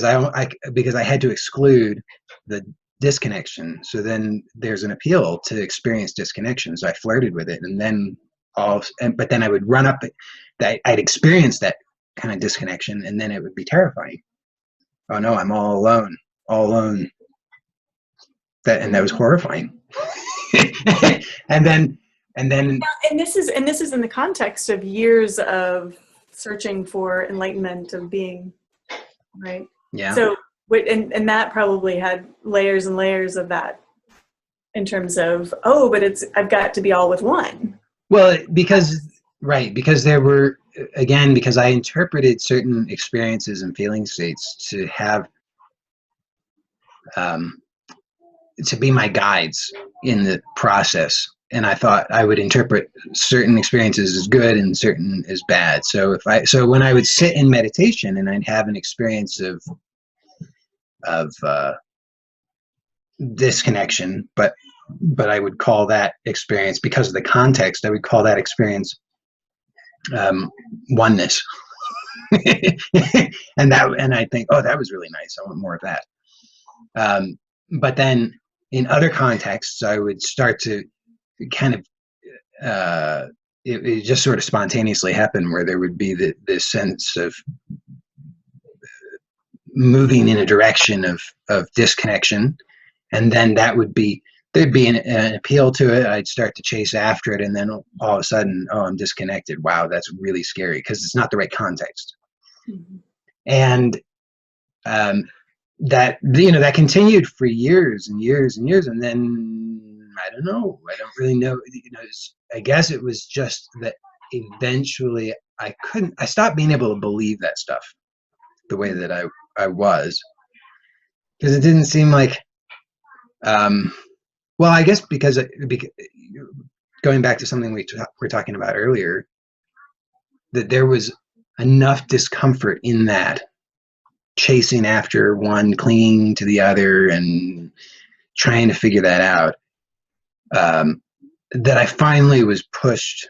I had to exclude the disconnection. So then there's an appeal to experience disconnection. So I flirted with it, and then but then I would run up that I'd experience that kind of disconnection, and then it would be terrifying. Oh no, I'm all alone. That was horrifying. and this is in the context of years of searching for enlightenment, of being, right? Yeah. So and that probably had layers and layers of that, in terms of, but I've got to be all with one. Well, because right, because there were, again, because I interpreted certain experiences and feeling states to have, um, to be my guides in the process. And I thought I would interpret certain experiences as good and certain as bad. So when I would sit in meditation and I'd have an experience of disconnection, but I would call that experience, because of the context, I would call that experience oneness. And I think, oh, that was really nice. I want more of that. But then in other contexts, I would start to kind of it just sort of spontaneously happen, where there would be this sense of moving in a direction of disconnection, and then there'd be an appeal to it. I'd start to chase after it, and then all of a sudden, oh, I'm disconnected. Wow, that's really scary, because it's not the right context. Mm-hmm. And that that continued for years and years and years, and then I don't really know. I guess it was just that eventually I stopped being able to believe that stuff the way that I was, because it didn't seem like, well, I guess because going back to something we were talking about earlier, that there was enough discomfort in that, chasing after one, clinging to the other, and trying to figure that out, that I finally was pushed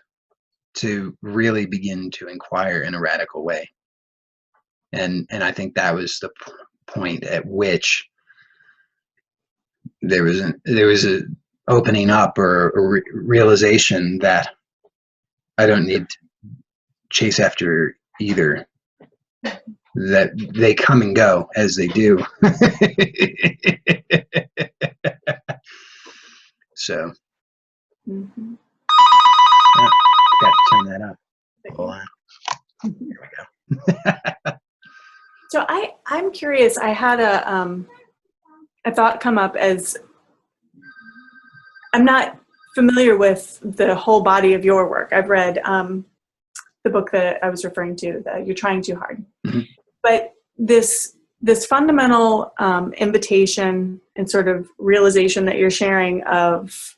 to really begin to inquire in a radical way. And I think that was the point at which there was a opening up, or a realization that I don't need to chase after either, that they come and go as they do. So, mm-hmm. Yeah, got to turn that up. Hold on. Here we go. So I'm curious. I had a thought come up, as I'm not familiar with the whole body of your work. I've read the book that I was referring to, that You're Trying Too Hard. Mm-hmm. But this fundamental invitation and sort of realization that you're sharing of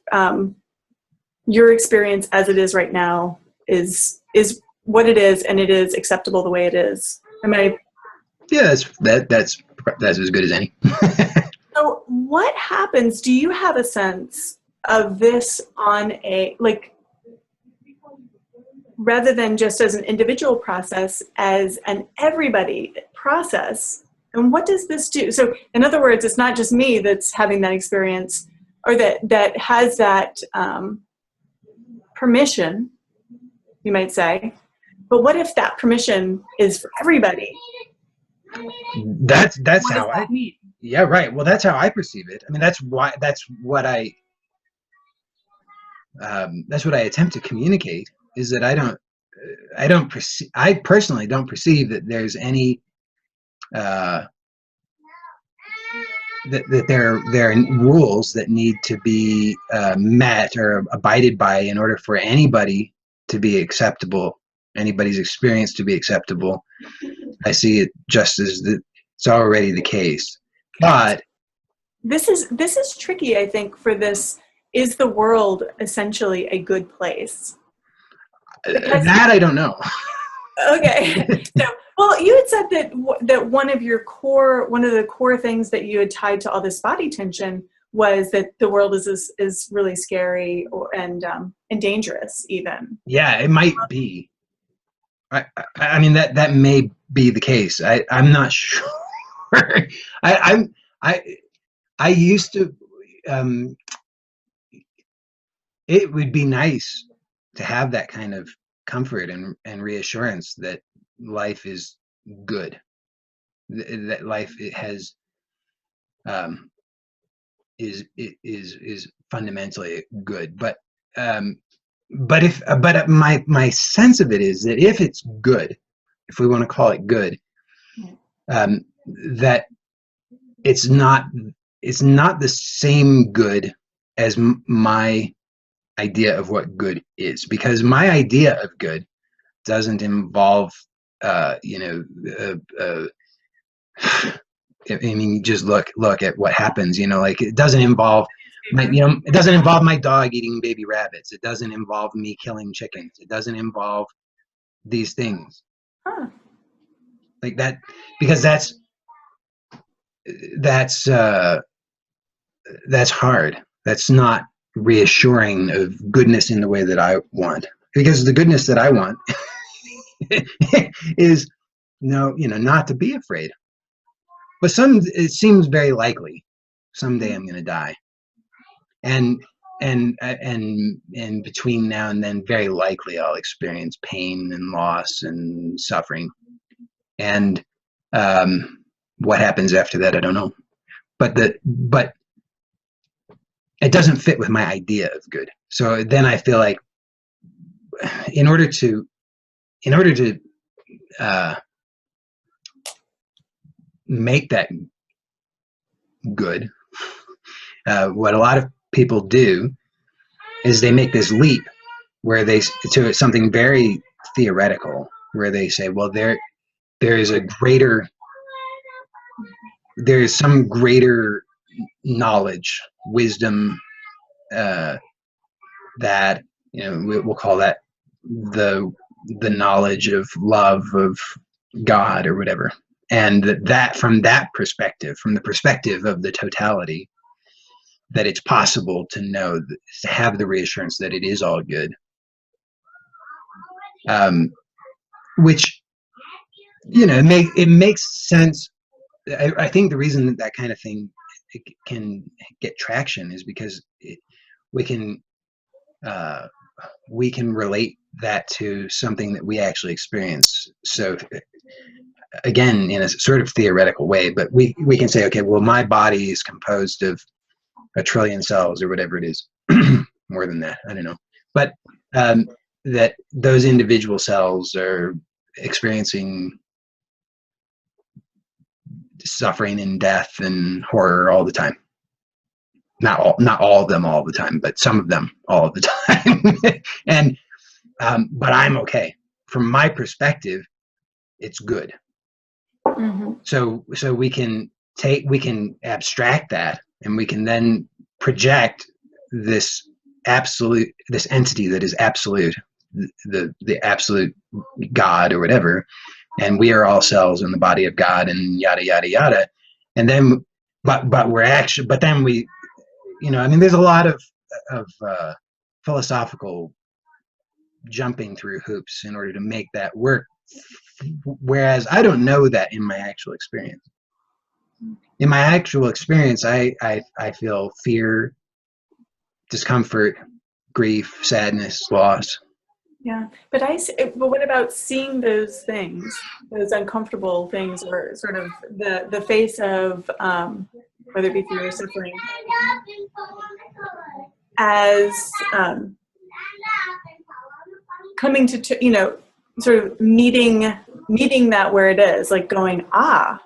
your experience as it is right now is what it is, and it is acceptable the way it is. Am I? Yeah, that's as good as any. So what happens? Do you have a sense of this on a, like, rather than just as an individual process, as an everybody process? And what does this do? So in other words, it's not just me that's having that experience, or that has that permission, you might say. But what if that permission is for everybody? That's how I mean. Yeah, right. Well, that's how I perceive it. I mean, that's what I attempt to communicate, is that I personally don't perceive that there's any that there are rules that need to be met or abided by in order for anybody to be acceptable, anybody's experience to be acceptable. I see it just as it's already the case. But this is tricky, I think, for this. Is the world essentially a good place? Because that I don't know. Okay. So, well, you had said that one of the core things that you had tied to all this body tension was that the world is really scary and dangerous, even. Yeah, it might be. I mean, that may be the case. I'm not sure. I used to. It would be nice to have that kind of comfort and reassurance that life is good, that life has is fundamentally good. But my sense of it is that if it's good, if we want to call it good, that it's not the same good as my idea of what good is, because my idea of good doesn't involve, you know, I mean, just look at what happens. You know, like it doesn't involve my, you know, it doesn't involve my dog eating baby rabbits. It doesn't involve me killing chickens. It doesn't involve these things Huh. like that, because that's hard. That's not reassuring of goodness in the way that I want, because the goodness that I want is no, you know, not to be afraid. But it seems very likely someday I'm going to die, and and between now and then, very likely I'll experience pain and loss and suffering, and what happens after that, I don't know. But it doesn't fit with my idea of good. So then I feel like in order to make that good, what a lot of people do is they make this leap where they to something very theoretical, where they say, well, there is some greater knowledge, wisdom, that, you know, we'll call that the knowledge of love, of God or whatever. And that from that perspective, from the perspective of the totality, that it's possible to know, to have the reassurance that it is all good. Which, you know, it makes sense. I think the reason that kind of thing can get traction is because we can relate that to something that we actually experience. So again, in a sort of theoretical way, but we can say, okay, well, my body is composed of 1 trillion cells or whatever it is, more than that, I don't know. But that those individual cells are experiencing suffering and death and horror all the time. Not all of them all the time, but some of them all of the time. And but I'm okay. From my perspective, it's good. Mm-hmm. So we can abstract that, and we can then project this entity that is absolute, the absolute God or whatever, and we are all cells in the body of God, and yada yada yada. And then but then we, you know, I mean, there's a lot of philosophical jumping through hoops in order to make that work, whereas I don't know that in my actual experience. In my actual experience, I feel fear, discomfort, grief, sadness, loss. Yeah, but what about seeing those things, those uncomfortable things, or sort of the face of whether it be fear or suffering, as coming to, you know, sort of meeting that where it is, like going, I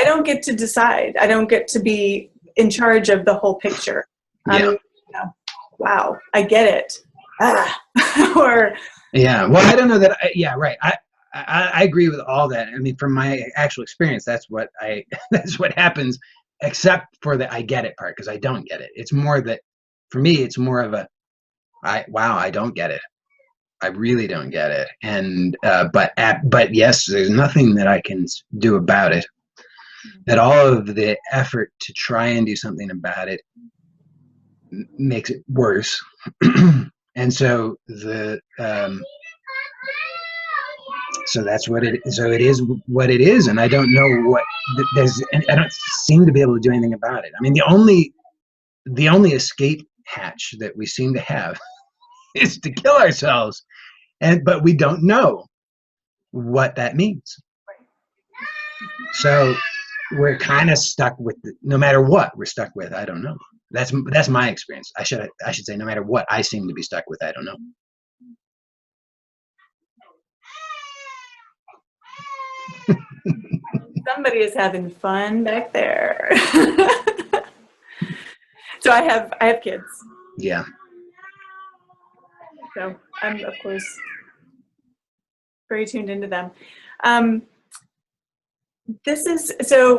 don't get to decide. I don't get to be in charge of the whole picture. Yeah. You know, wow, I get it. Or yeah, well, I don't know that. Yeah, right. I agree with all that. I mean, from my actual experience, that's what that's what happens, except for the I get it part, because I don't get it. It's more that for me, it's more of a I don't get it. I really don't get it. And but yes, there's nothing that I can do about it. That all of the effort to try and do something about it makes it worse. And so so that's what it is. So it is what it is, and I don't know what I don't seem to be able to do anything about it. I mean, the only escape hatch that we seem to have is to kill ourselves, but we don't know what that means. So we're kind of stuck with no matter what we're stuck with. I don't know. That's my experience. I should say, no matter what I seem to be stuck with, I don't know. somebody is having fun back there. So I have kids. Yeah. So I'm, of course, very tuned into them.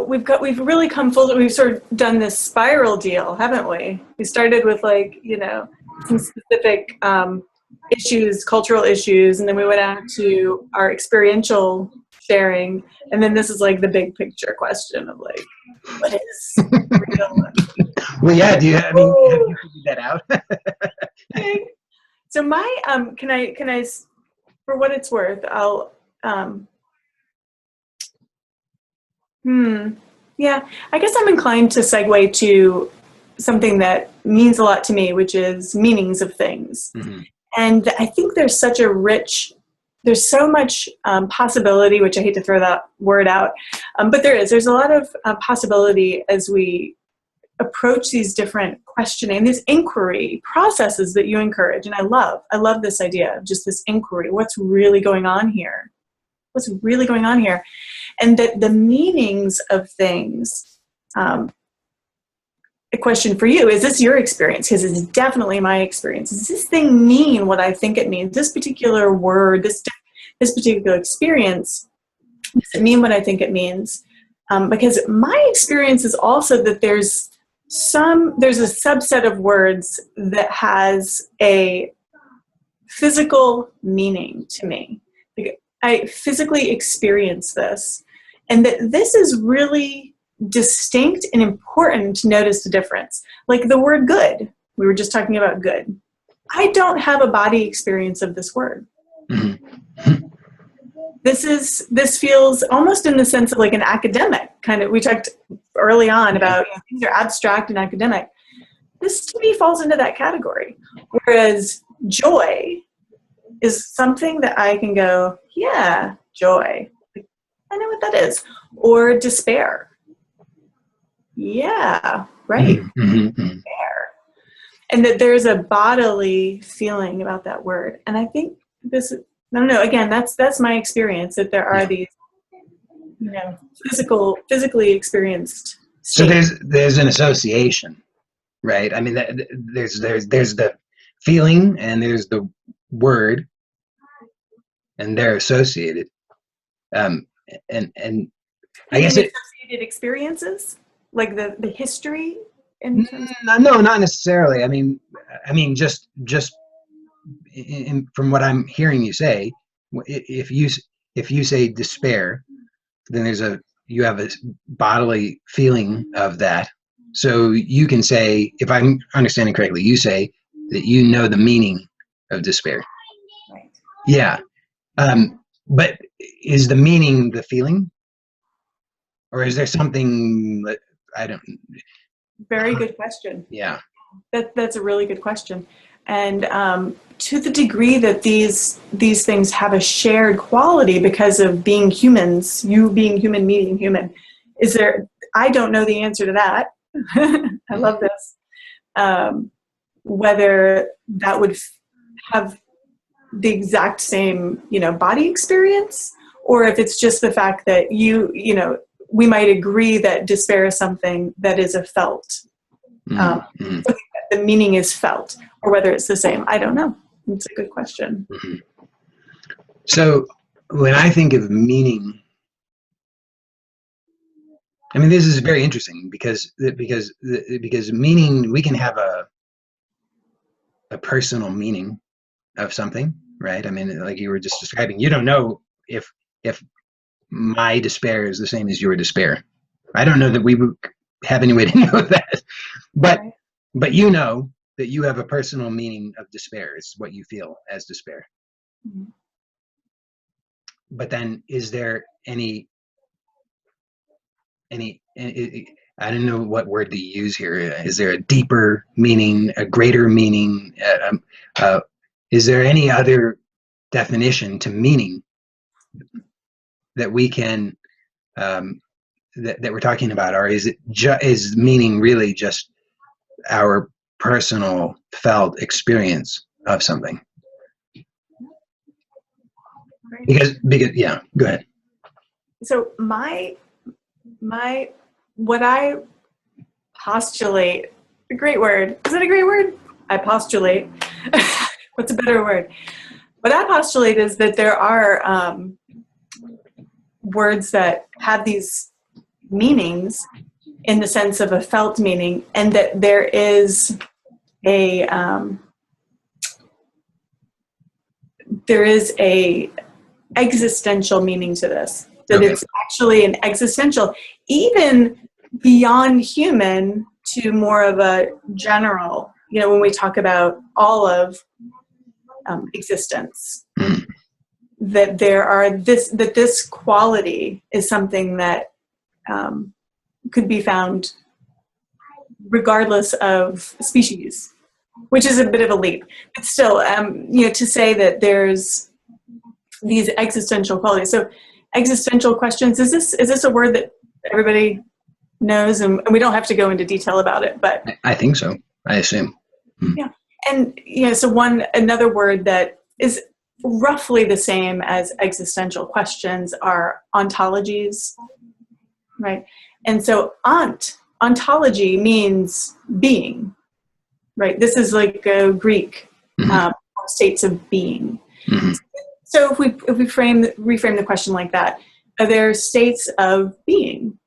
We've really come full. We've sort of done this spiral deal, haven't we? We started with some specific issues, cultural issues, and then we went out to our experiential sharing, and then this is like the big picture question of like, what is real? Well, yeah. Have you figured that out? So my can I for what it's worth, I'll yeah, I guess I'm inclined to segue to something that means a lot to me, which is meanings of things. Mm-hmm. And I think there's so much possibility, which I hate to throw that word out, but there's a lot of possibility as we approach these different questioning, these inquiry processes that you encourage. And I love this idea of just this inquiry. What's really going on here? What's really going on here? And that the meanings of things, a question for you, is this your experience? Because it's definitely my experience. Does this thing mean what I think it means? This particular word, this particular experience, does it mean what I think it means? Because my experience is also that there's a subset of words that has a physical meaning to me. I physically experience this, and that this is really distinct and important to notice the difference. Like the word good, we were just talking about good. I don't have a body experience of this word. Mm-hmm. This feels almost in the sense of like an academic kind of, we talked early on about things are abstract and academic. This to me falls into that category. Whereas joy is something that I can go, yeah, joy. I know what that is. Or despair. Yeah, right. Mm-hmm. Despair. And that there's a bodily feeling about that word. And I think I don't know, again, that's my experience, that there are these, physically experienced states. So there's an association, right? I mean, there's the feeling and there's the word, and they're associated. And I guess associated experiences, like the history. No, not necessarily. I mean, just from what I'm hearing you say, if you say despair, then you have a bodily feeling of that. So you can say, if I'm understanding correctly, you say that you know the meaning of despair. Right. Yeah. But is the meaning the feeling? Or is there something that I don't... Very good question. Yeah. That's a really good question. And to the degree that these things have a shared quality because of being humans, you being human, me being human, I don't know the answer to that. I love this. Whether that would have the exact same, body experience, or if it's just the fact that we might agree that despair is something that is a felt. The meaning is felt, or whether it's the same. I don't know. It's a good question. Mm-hmm. So when I think of meaning, I mean, this is very interesting because meaning, we can have a personal meaning of something, right? I mean, like you were just describing, you don't know if my despair is the same as your despair. I don't know that we would have any way to know that, but you know that you have a personal meaning of despair. It's what you feel as despair. Mm-hmm. But then, is there any I don't know what word to use here. Is there a deeper meaning, a greater meaning? Is there any other definition to meaning that we can that we're talking about, or is it is meaning really just our personal felt experience of something? Because yeah, go ahead. So what I postulate, a great word. Is it a great word? I postulate. What's a better word? What I postulate is that there are words that have these meanings in the sense of a felt meaning, and that there is a existential meaning to this. That it's actually an existential, even beyond human, to more of a general. When we talk about all of existence, that this quality is something that could be found regardless of species, which is a bit of a leap. But still, to say that there's these existential qualities. So existential questions, is this a word that everybody knows? And we don't have to go into detail about it, but I think so. I assume. Yeah. And so another word that is roughly the same as existential questions are ontologies, right? And so ontology means being, right? This is like a Greek states of being. Mm-hmm. So if we reframe the question like that, are there states of being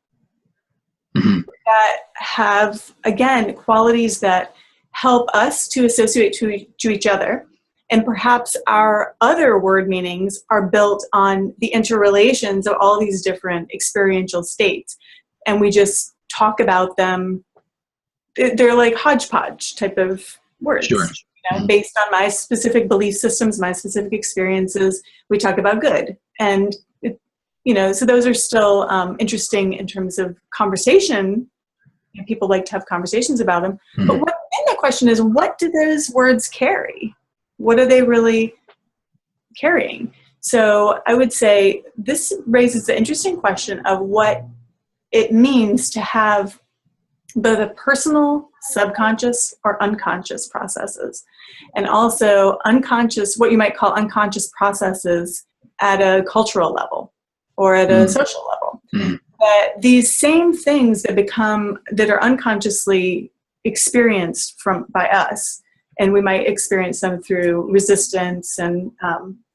that have, again, qualities that help us to associate to each other, and perhaps our other word meanings are built on the interrelations of all these different experiential states, and we just talk about them. They're like hodgepodge type of words. Sure. Based on my specific belief systems, my specific experiences, we talk about good. And, so those are still interesting in terms of conversation. People like to have conversations about them. Mm-hmm. But then the question is, what do those words carry? What are they really carrying? So I would say this raises the interesting question of what it means to have both a personal, subconscious, or unconscious processes, and also unconscious, what you might call unconscious processes at a cultural level or at a social level. That these same things that are unconsciously experienced by us, and we might experience them through resistance and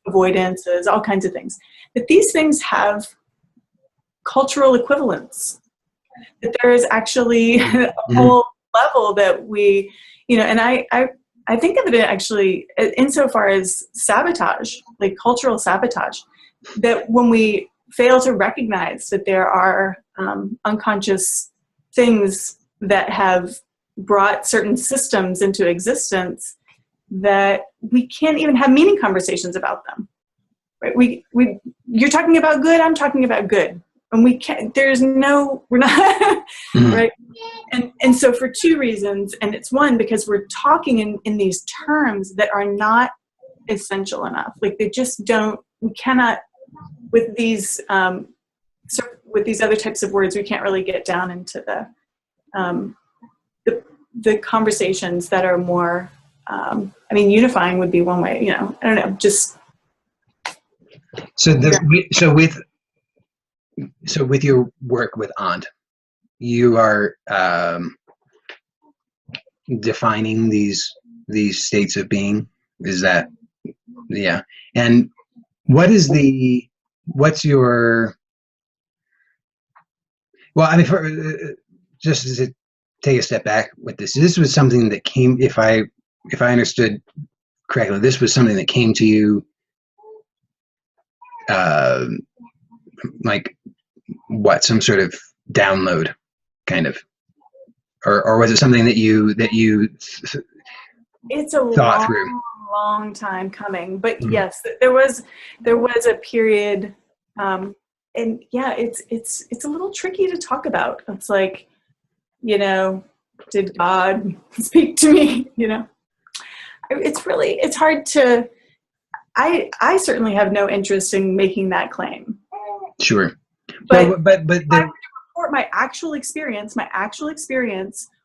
avoidances, all kinds of things, that these things have cultural equivalents. That there is actually a whole level that we, and I think of it actually insofar as sabotage, like cultural sabotage, that when we fail to recognize that there are unconscious things that have brought certain systems into existence, that we can't even have meaning conversations about them. Right? You're talking about good, I'm talking about good. And we can't, we're not, right? And so for two reasons, and it's one, because we're talking in these terms that are not essential enough. Like we cannot, with these other types of words, we can't really get down into the conversations that are more, unifying would be one way, I don't know, just. So with your work with Aunt, you are defining these states of being. Is that, yeah? And what's your? Well, just to take a step back with this. This was something that came, if I understood correctly, this was something that came to you. Like what, some sort of download kind of, or was it something that you it's a thought through? long time coming, but yes, there was a period, and yeah, it's a little tricky to talk about. It's like, did God speak to me? It's hard to, I certainly have no interest in making that claim. Sure. But I report my actual experience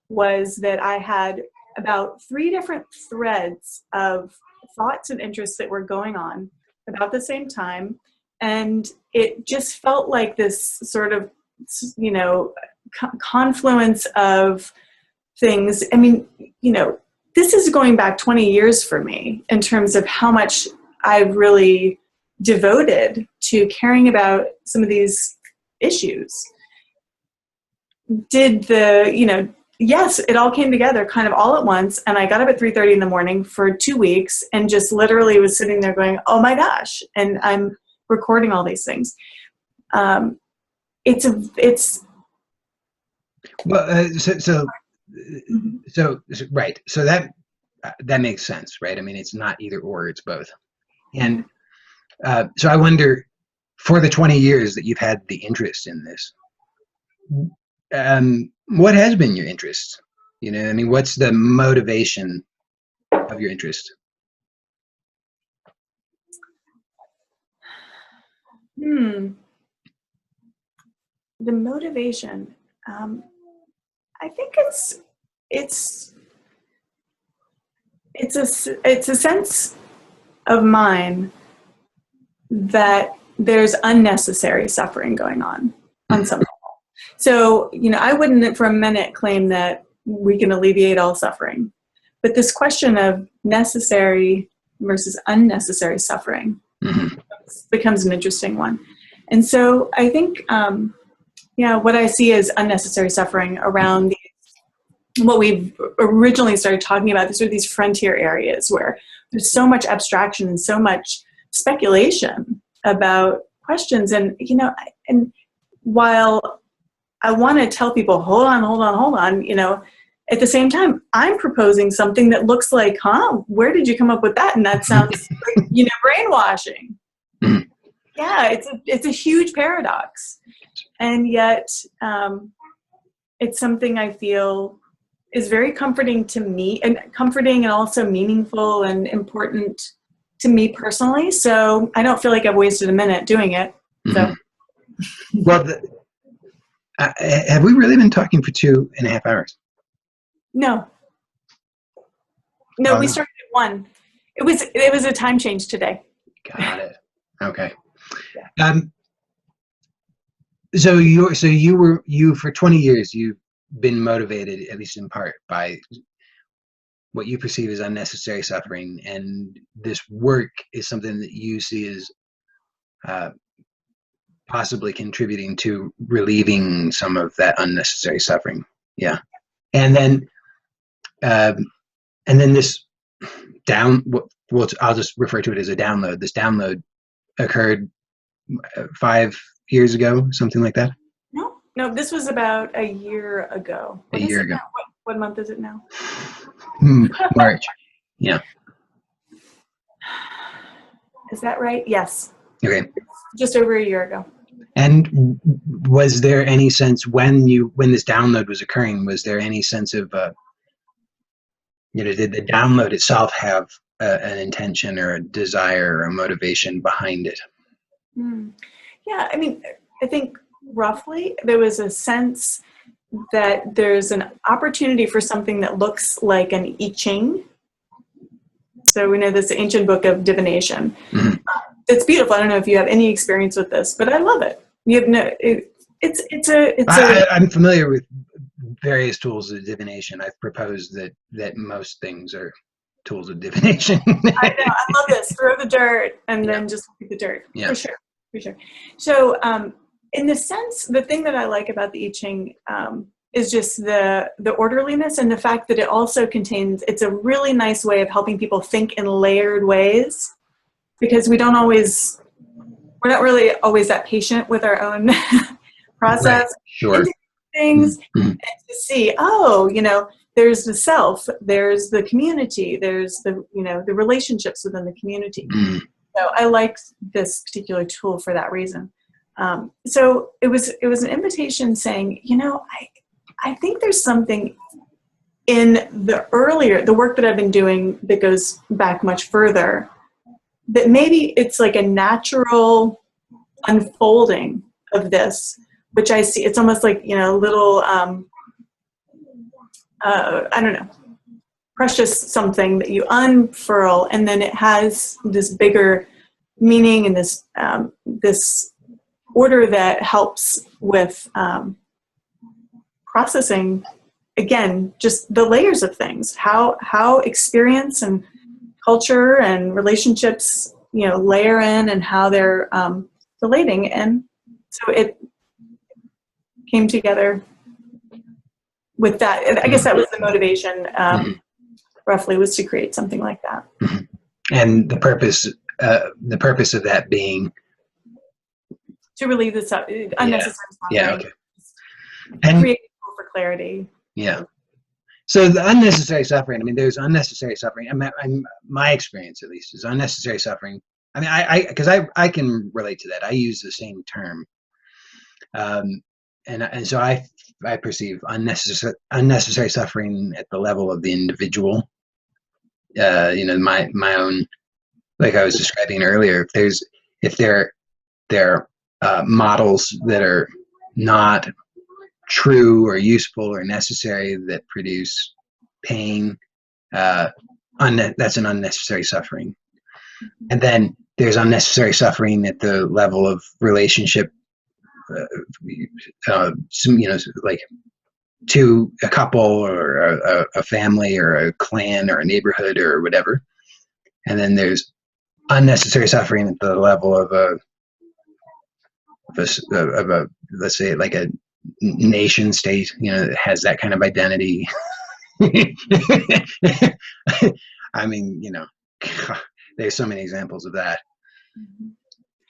was that I had about 3 different threads of thoughts and interests that were going on about the same time. And it just felt like this sort of, confluence of things. this is going back 20 years for me in terms of how much I've really devoted to caring about some of these issues. Yes, it all came together kind of all at once. And I got up at 3:30 in the morning for 2 weeks and just literally was sitting there going, oh my gosh. And I'm recording all these things. It's well, so right. So that makes sense, right? I mean, it's not either or, it's both. And so I wonder, for the 20 years that you've had the interest in this, what has been your interest? You know, I mean, what's the motivation of your interest? The motivation, I think it's a sense of mine that there's unnecessary suffering going on some level. So, I wouldn't for a minute claim that we can alleviate all suffering, but this question of necessary versus unnecessary suffering becomes an interesting one. And so I think, what I see as unnecessary suffering around what we've originally started talking about, these frontier areas where there's so much abstraction and so much speculation about questions. And, and while I want to tell people, hold on, at the same time, I'm proposing something that looks like, where did you come up with that? And that sounds like, brainwashing. Yeah, it's a huge paradox. And yet it's something I feel is very comforting to me, and comforting and also meaningful and important to me personally. So I don't feel like I've wasted a minute doing it. So. Well, have we really been talking for 2.5 hours? No, we started at 1. It was a time change today. Got it. Okay. Yeah. So you for 20 years, you've been motivated, at least in part, by what you perceive as unnecessary suffering, and this work is something that you see as possibly contributing to relieving some of that unnecessary suffering. Yeah. And then this I'll just refer to it as a download. This download occurred 5 years ago, something like that. No, this was about a year ago. A year ago. What month is it now? March. Yeah. Is that right? Yes. Okay. Just over a year ago. And was there any sense when this download was occurring, was there any sense of, did the download itself have an intention or a desire or a motivation behind it? Yeah, I mean, I think roughly there was a sense that there's an opportunity for something that looks like an I Ching. So we know this ancient book of divination. It's beautiful. I don't know if you have any experience with this, but I love it. I'm familiar with various tools of divination. I've proposed that most things are tools of divination. I know. I love this. Throw the dirt and then just look at the dirt. Yeah. For sure. So in the sense, the thing that I like about the I Ching is just the orderliness, and the fact that it also it's a really nice way of helping people think in layered ways, because we're not really always that patient with our own process. Right. Sure. Things and to see, there's the self, there's the community, there's the relationships within the community. So I liked this particular tool for that reason. So it was an invitation saying, I think there's something in the work that I've been doing that goes back much further, that maybe it's like a natural unfolding of this, which I see. It's almost like, little, I don't know, precious something that you unfurl, and then it has this bigger meaning and this order that helps with processing again, just the layers of things, how experience and culture and relationships, layer in, and how they're relating. And so it came together with that. I guess that was the motivation, roughly, was to create something like that. And the purpose of that being to relieve this unnecessary suffering. Yeah, okay. And create for clarity. Yeah. So the unnecessary suffering, I mean, there's unnecessary suffering. My experience, at least, is unnecessary suffering. I mean, because I can relate to that. I use the same term. And so I perceive unnecessary suffering at the level of the individual. My own, like I was describing earlier, if there are models that are not true or useful or necessary, that produce pain, that's an unnecessary suffering. And then there's unnecessary suffering at the level of relationship, like to a couple or a family or a clan or a neighborhood or whatever. And then there's unnecessary suffering at the level of a let's say, like a nation state, that has that kind of identity. I mean, there's so many examples of that.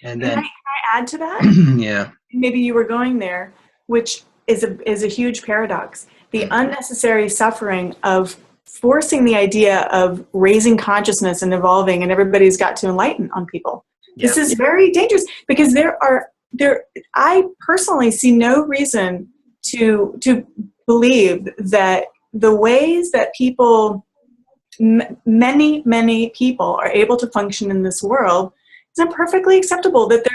And then can I add to that? Yeah. Maybe you were going there, which is a huge paradox. The unnecessary suffering of forcing the idea of raising consciousness and evolving, and everybody's got to enlighten on people. Yeah. This is very dangerous, because I personally see no reason to believe that the ways that people, many people, are able to function in this world is not perfectly acceptable. That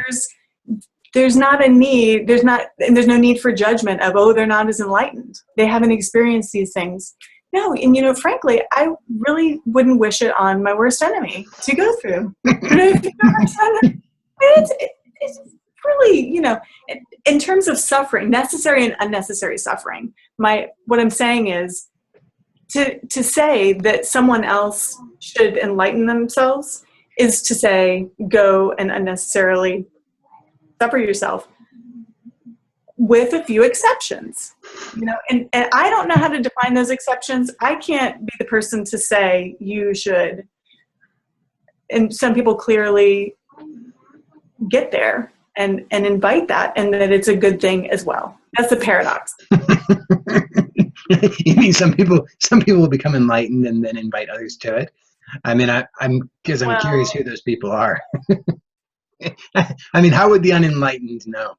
there's not a need, there's no need for judgment of, oh, they're not as enlightened, they haven't experienced these things. No, and frankly, I really wouldn't wish it on my worst enemy to go through. It's really, in terms of suffering, necessary and unnecessary suffering, what I'm saying is to say that someone else should enlighten themselves is to say, go and unnecessarily suffer yourself, with a few exceptions, and I don't know how to define those exceptions. I can't be the person to say you should, and some people clearly get there and invite that, and that it's a good thing as well. That's the paradox. You mean some people will become enlightened and then invite others to it? I mean, I'm curious who those people are. I mean, how would the unenlightened know?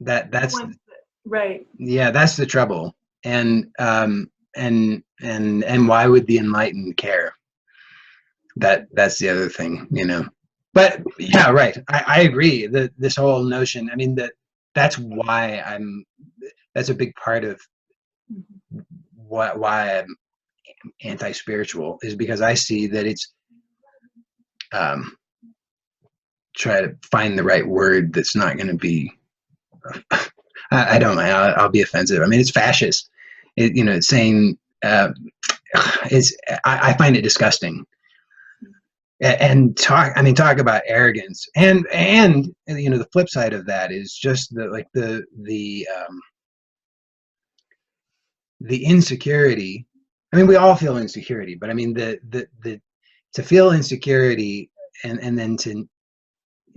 That's right. Yeah, that's the trouble. And why would the enlightened care? That's the other thing, But yeah, right. I agree that this whole notion, I mean, that's why that's a big part of why I'm anti-spiritual, is because I see that it's try to find the right word that's not going to be I don't know, I'll be offensive. I mean, it's fascist. It's saying I find it disgusting. And talk about arrogance, and the flip side of that is just the insecurity. I mean, we all feel insecurity, but I mean to feel insecurity and then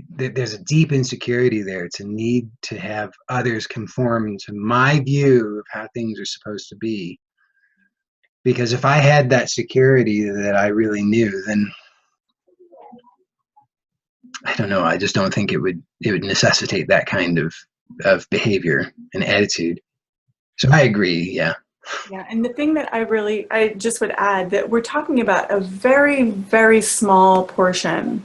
there's a deep insecurity there, to need to have others conform to my view of how things are supposed to be. Because if I had that security that I really knew, then I don't know, I just don't think it would necessitate that kind of behavior and attitude. So I agree, yeah. Yeah, and the thing that I just would add, that we're talking about a very, very small portion.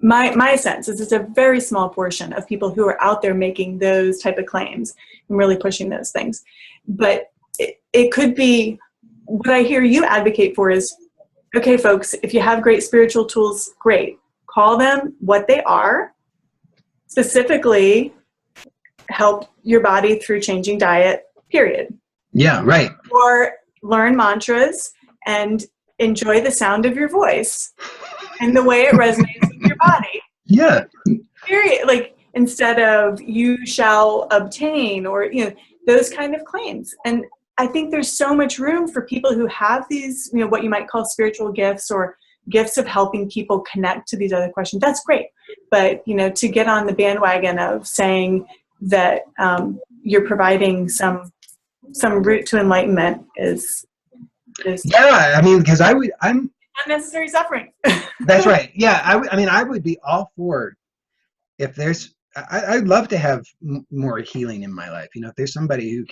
My sense is it's a very small portion of people who are out there making those type of claims and really pushing those things. But it could be, what I hear you advocate for is, okay, folks, if you have great spiritual tools, great. Call them what they are. Specifically, help your body through changing diet, period. Yeah, right. Or learn mantras and enjoy the sound of your voice and the way it resonates with your body. Yeah. Period. Like, instead of you shall obtain, or, you know, those kind of claims. And I think there's so much room for people who have these, you know, what you might call spiritual gifts, or gifts of helping people connect to these other questions. That's great. But, you know, to get on the bandwagon of saying that you're providing some route to enlightenment is Yeah, I mean, because I'm unnecessary suffering. that's right. Yeah, I mean, I would be all for, if there's, I'd love to have more healing in my life. You know, if there's somebody who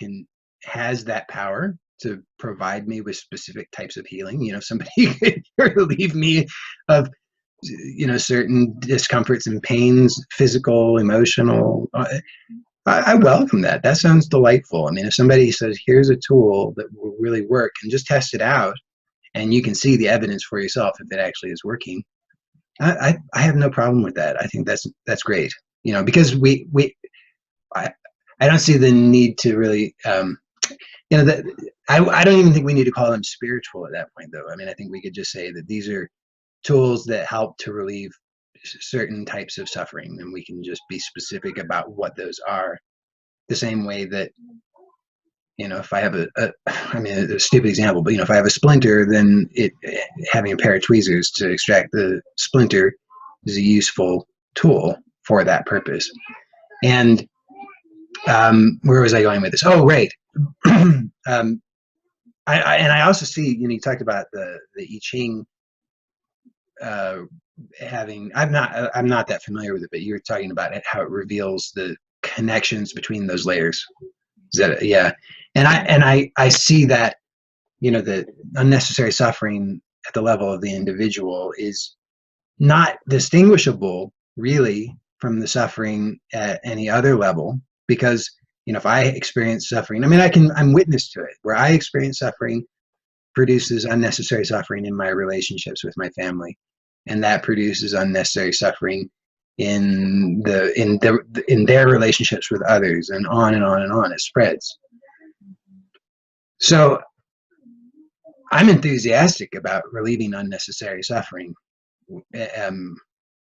has that power to provide me with specific types of healing, you know, somebody could relieve me of, you know, certain discomforts and pains, physical, emotional. I welcome that. That sounds delightful. I mean, if somebody says, here's a tool that will really work, and just test it out, and you can see the evidence for yourself if it actually is working, I have no problem with that. I think that's great. You know, because I don't see the need to really, you know, that I don't even think we need to call them spiritual at that point, though. I mean, I think we could just say that these are tools that help to relieve certain types of suffering, and we can just be specific about what those are. The same way that, you know, if I have I mean, a stupid example, but, you know, if I have a splinter, then having a pair of tweezers to extract the splinter is a useful tool for that purpose. And where was I going with this? Oh, right. I also see, you know, you talked about the I Ching having, I'm not that familiar with it, but you're talking about how it reveals the connections between those layers. Is that, yeah? And I see that, you know, the unnecessary suffering at the level of the individual is not distinguishable really from the suffering at any other level, because, you know, if I experience suffering, I mean, I'm witness to it, where I experience suffering produces unnecessary suffering in my relationships with my family, and that produces unnecessary suffering in their relationships with others, and on and on and on it spreads. So I'm enthusiastic about relieving unnecessary suffering,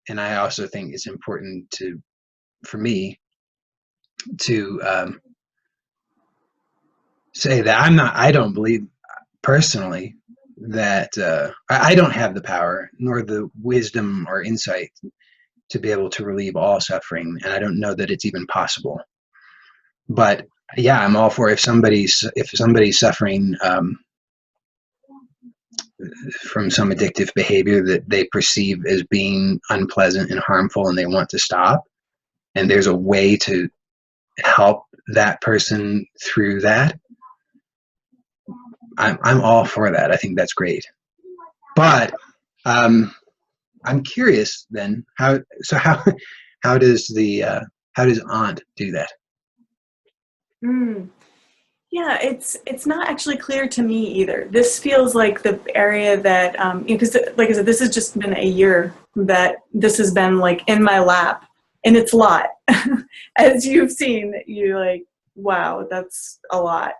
and I also think it's important for me to say that I don't believe personally that I don't have the power nor the wisdom or insight to be able to relieve all suffering, and I don't know that it's even possible. But yeah, I'm all for, if somebody's suffering from some addictive behavior that they perceive as being unpleasant and harmful, and they want to stop, and there's a way to help that person through that, I'm all for that. I think that's great. But I'm curious then, how does Aunt do that? Yeah, it's not actually clear to me either. This feels like the area that, because, like I said, this has just been a year that this has been like in my lap, and it's a lot. As you've seen, you're like, wow, that's a lot.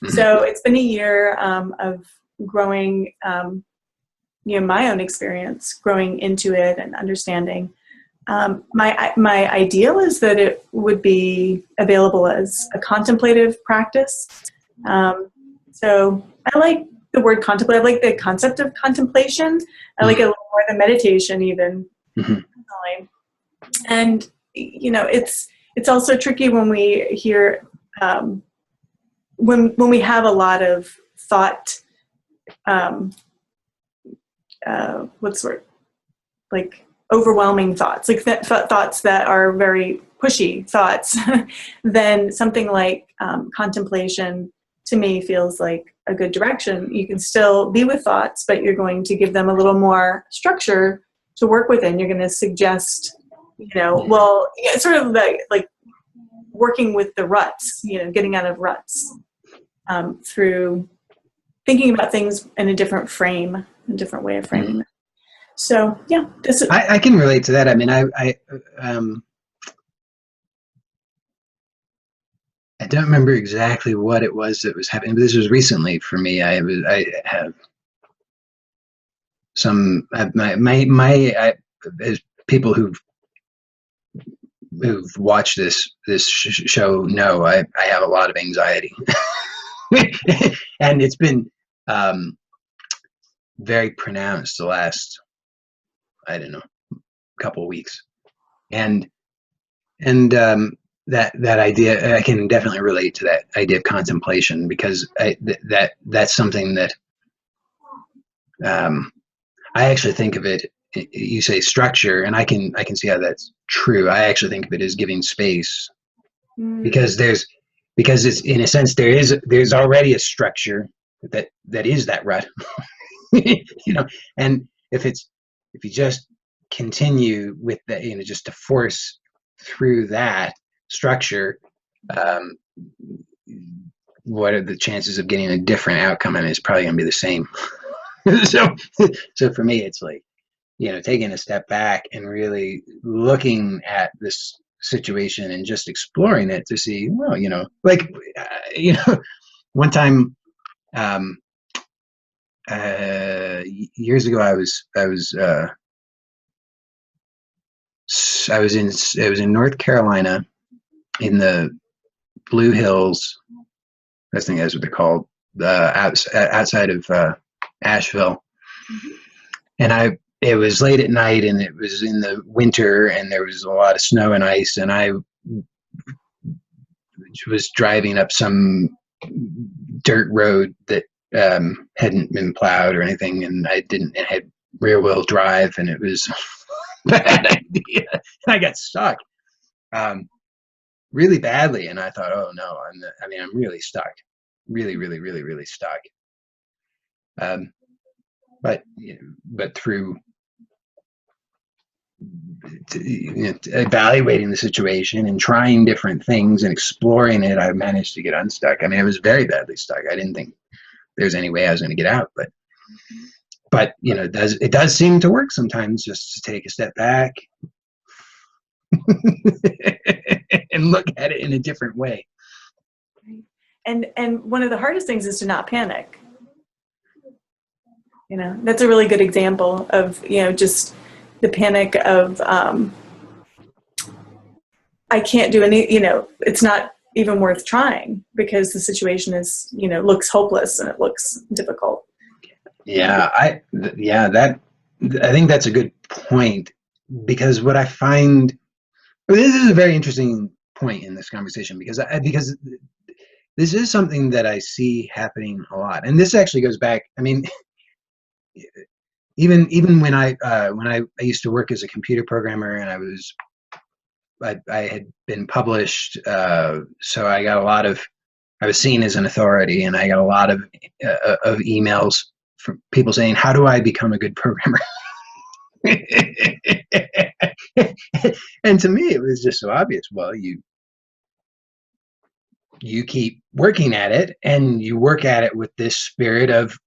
Mm-hmm. So it's been a year of growing, you know, my own experience, growing into it and understanding. My ideal is that it would be available as a contemplative practice. So I like the word contemplate. I like the concept of contemplation. I like it a little more than meditation, even. Mm-hmm. And, you know, it's also tricky when we hear when we have a lot of thought. What's the word? Like overwhelming thoughts, like thoughts that are very pushy thoughts, then something like contemplation to me feels like a good direction. You can still be with thoughts, but you're going to give them a little more structure to work within. You're going to suggest, you know, well, yeah, sort of like working with the ruts, you know, getting out of ruts through thinking about things in a different frame, a different way of framing them. So yeah, I can relate to that. I mean, I don't remember exactly what it was that was happening, but this was recently for me. I have some as people who've watched this show know I have a lot of anxiety, and it's been very pronounced the last, I don't know, couple of weeks, and that idea, I can definitely relate to that idea of contemplation, because that's something that I actually think of it. You say structure, and I can see how that's true. I actually think of it as giving space, because because it's, in a sense, there's already a structure that is that rut, you know. And if you just continue with that, just to force through that structure, um, what are the chances of getting a different outcome? And it's probably going to be the same. so so for me, it's like, taking a step back and really looking at this situation and just exploring it to see, well, like, one time, um, years ago, I was in North Carolina, in the Blue Hills. I think that's what they're called, outside of Asheville. And it was late at night, and it was in the winter, and there was a lot of snow and ice, and I was driving up some dirt road that hadn't been plowed or anything, and it had rear wheel drive, and it was a bad idea. And I got stuck really badly, and I thought, oh no, I'm really stuck, really, really, really, really stuck. But through evaluating the situation and trying different things and exploring it, I managed to get unstuck. I was very badly stuck. I didn't think there was any way I was going to get out, but it does seem to work sometimes, just to take a step back and look at it in a different way. And one of the hardest things is to not panic. That's a really good example of, just the panic of, I can't do any, it's not even worth trying, because the situation is, looks hopeless and it looks difficult. Yeah, I think that's a good point, because what I find, this is a very interesting point in this conversation, because this is something that I see happening a lot, and this actually goes back. Even when I used to work as a computer programmer, and I had been published, so I was seen as an authority, and I got a lot of emails from people saying, how do I become a good programmer? And to me, it was just so obvious. Well, you keep working at it, and you work at it with this spirit of,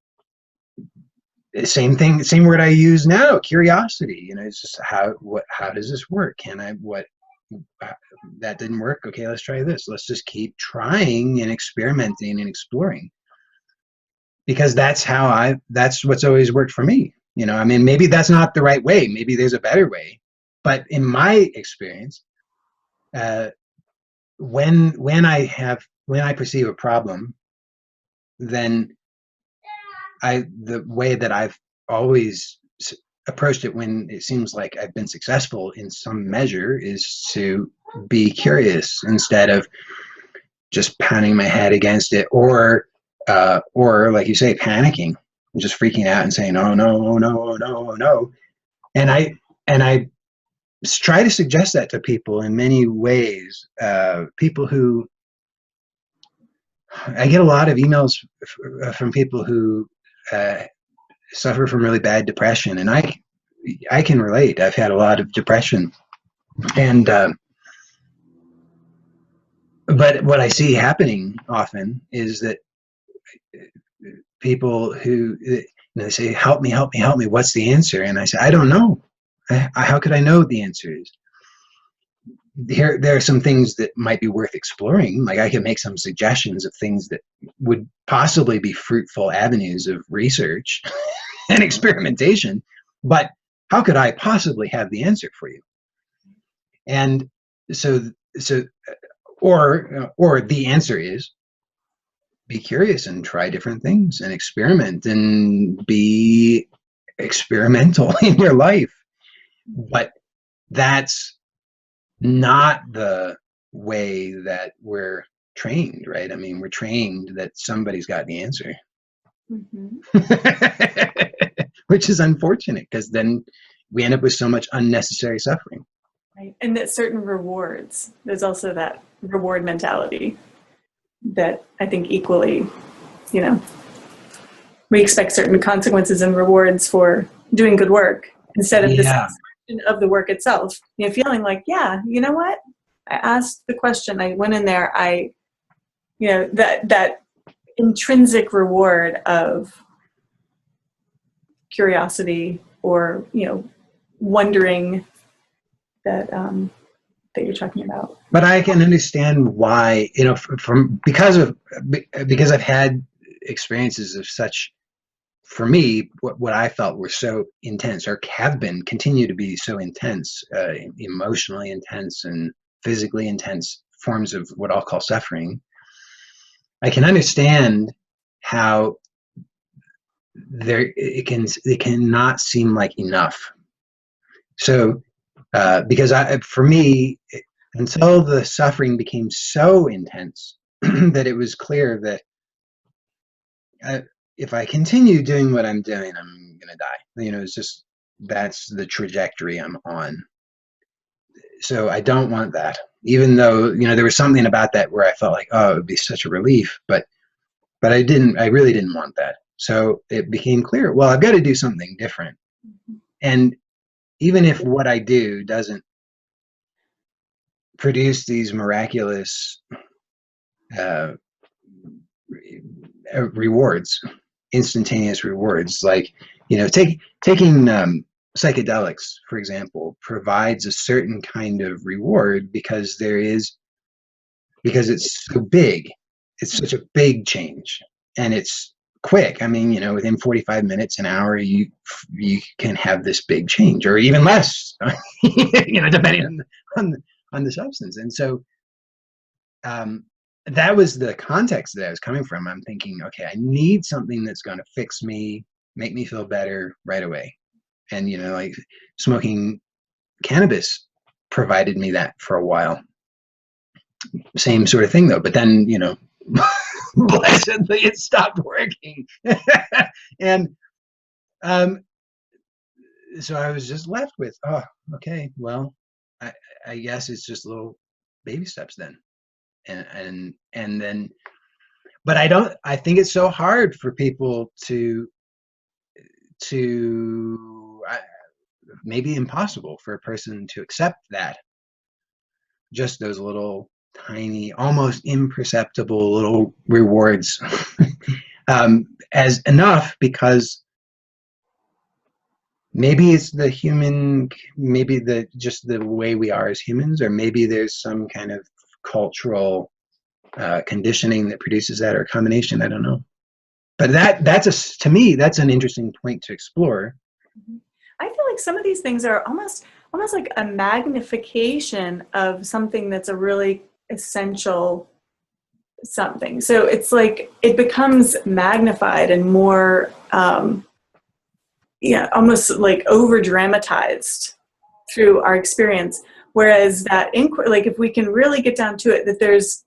same word I use now, curiosity. It's just, how does this work? That didn't work. Okay, let's try this. Let's just keep trying and experimenting and exploring, because that's what's always worked for me. Maybe that's not the right way. Maybe there's a better way. But in my experience, when I perceive a problem, then the way that I've always approached it, when it seems like I've been successful in some measure, is to be curious instead of just pounding my head against it, or like you say, panicking, just freaking out and saying, oh no, oh no, oh no, oh no. And I try to suggest that to people in many ways. People who, I get a lot of emails from people who suffer from really bad depression, and I can relate. I've had a lot of depression, and but what I see happening often is that people who, they say, help me, help me, help me, what's the answer? And I say, I don't know. How could I know what the answer is? there are some things that might be worth exploring. Like I could make some suggestions of things that would possibly be fruitful avenues of research and experimentation, but how could I possibly have the answer for you? And so, or the answer is be curious and try different things and experiment and be experimental in your life. But that's not the way that we're trained, right? I mean, we're trained that somebody's got the answer. Which is unfortunate, because then we end up with so much unnecessary suffering. Right. And that certain rewards, there's also that reward mentality that I think equally, we expect certain consequences and rewards for doing good work instead of the satisfaction of the work itself. Feeling like, you know what? I asked the question, I went in there, that intrinsic reward of curiosity or, wondering that you're talking about. But I can understand why, because I've had experiences of such, for me, what I felt were so intense, or have been, continue to be so intense, emotionally intense and physically intense forms of what I'll call suffering. I can understand how it cannot seem like enough. So, because for me, until the suffering became so intense that it was clear that if I continue doing what I'm doing, I'm gonna die. It's just, that's the trajectory I'm on. So I don't want that. Even though, there was something about that where I felt like, oh, it would be such a relief, but I really didn't want that. So it became clear, well, I've got to do something different. And even if what I do doesn't produce these miraculous rewards, instantaneous rewards, like, taking psychedelics, for example, provides a certain kind of reward because it's so big. It's such a big change, and it's quick. I mean, within 45 minutes, an hour, you can have this big change, or even less, depending on the substance. And so that was the context that I was coming from. I'm thinking, okay, I need something that's going to fix me, make me feel better right away. And, like smoking cannabis provided me that for a while. Same sort of thing though, but then, blessedly it stopped working. And so I was just left with, oh, okay, well, I guess it's just little baby steps then. And then, but I think it's so hard for people to maybe impossible for a person to accept that, just those little tiny, almost imperceptible little rewards as enough, because maybe it's just the way we are as humans, or maybe there's some kind of cultural conditioning that produces that, or a combination. I don't know. But to me, that's an interesting point to explore. I feel like some of these things are almost like a magnification of something that's a really essential something. So it's like it becomes magnified and more, almost like over dramatized through our experience. Whereas that like if we can really get down to it, that there's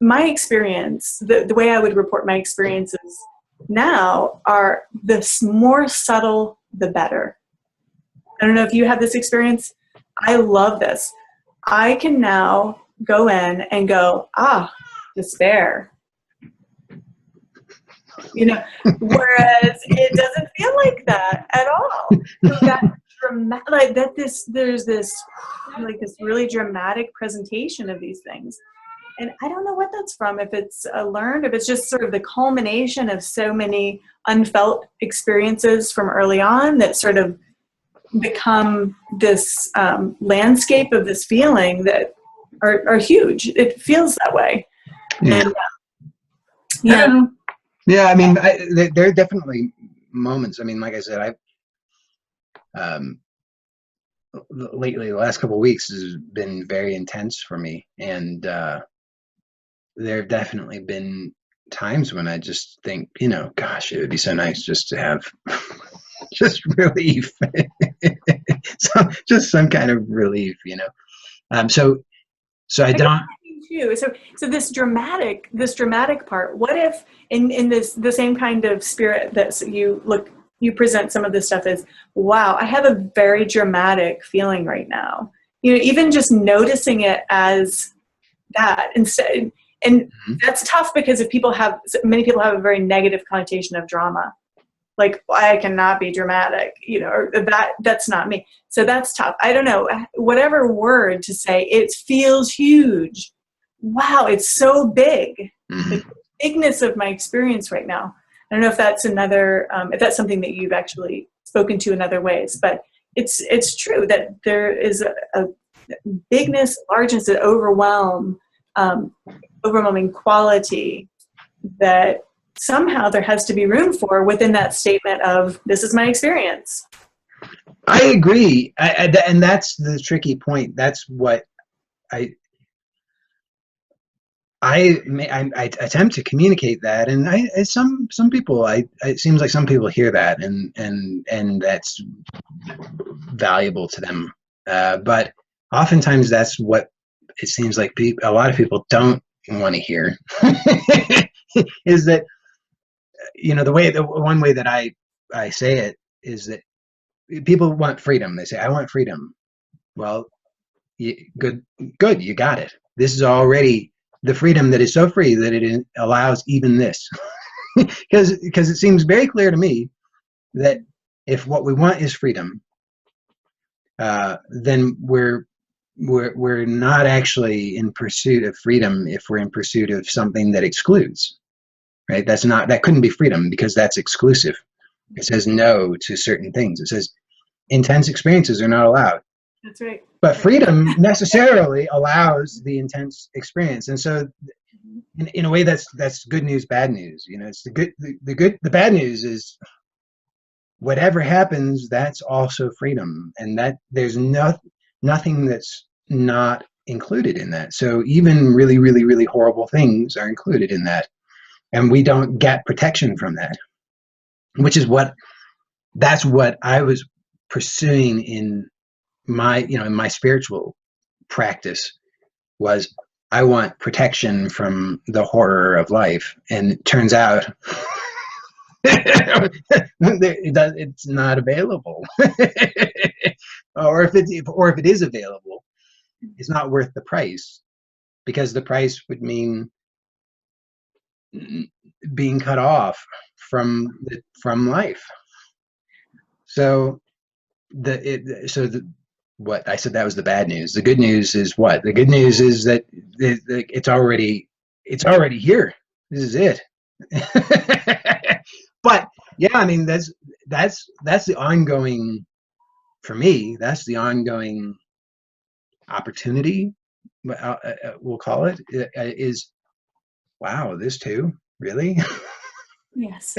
my experience, the way I would report my experiences now are the more subtle, the better. I don't know if you have this experience. I love this. I can now go in and go, despair. Whereas it doesn't feel like that at all. There's this really dramatic presentation of these things. And I don't know what that's from, if it's learned, if it's just sort of the culmination of so many unfelt experiences from early on that sort of become this landscape of this feeling that are huge. It feels that way. Yeah. And, yeah. Yeah, I mean, there are definitely moments. I mean, like I said, lately, the last couple of weeks has been very intense for me. And there have definitely been times when I just think, gosh, it would be so nice just to have just relief. Just some kind of relief, So I don't. Too. So this dramatic part. What if in the same kind of spirit that you present some of this stuff as, wow, I have a very dramatic feeling right now. Even just noticing it as that instead, and that's tough because many people have a very negative connotation of drama. Like, I cannot be dramatic, or that's not me. So that's tough. I don't know, whatever word to say, it feels huge. Wow, it's so big. The bigness of my experience right now. I don't know if that's if that's something that you've actually spoken to in other ways, but it's true that there is a bigness, largeness, that overwhelming quality that somehow there has to be room for within that statement of, this is my experience. I agree. And that's the tricky point. That's what I attempt to communicate that, and some people, it seems like some people hear that, and that's valuable to them. But oftentimes that's what it seems like a lot of people don't want to hear. Is that, the one way that I say it is that people want freedom. They say, I want freedom. Well, good, you got it. This is already the freedom that is so free that it allows even this. Because it seems very clear to me that if what we want is freedom, then we're not actually in pursuit of freedom if we're in pursuit of something that excludes. Right? That couldn't be freedom, because that's exclusive. It says no to certain things. It says intense experiences are not allowed. That's right. But freedom necessarily allows the intense experience. And so in a way, that's good news, bad news. It's the bad news is whatever happens, that's also freedom. And that there's nothing that's not included in that. So even really, really, really horrible things are included in that. And we don't get protection from that, which is that's what I was pursuing in my spiritual practice. Was I want protection from the horror of life, and it turns out it's not available. or if it is available, it's not worth the price, because the price would mean being cut off from life. So what I said, that was the bad news. The good news is what? The good news is that it's already here. This is it. But yeah, I mean, that's the ongoing, for me, that's the ongoing opportunity, we'll call it, is, wow, this too, really? Yes.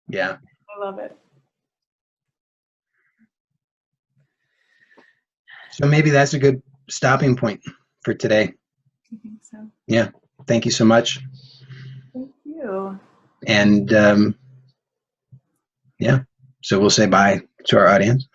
Yeah. I love it. So maybe that's a good stopping point for today. I think so. Yeah. Thank you so much. Thank you. And yeah, so we'll say bye to our audience.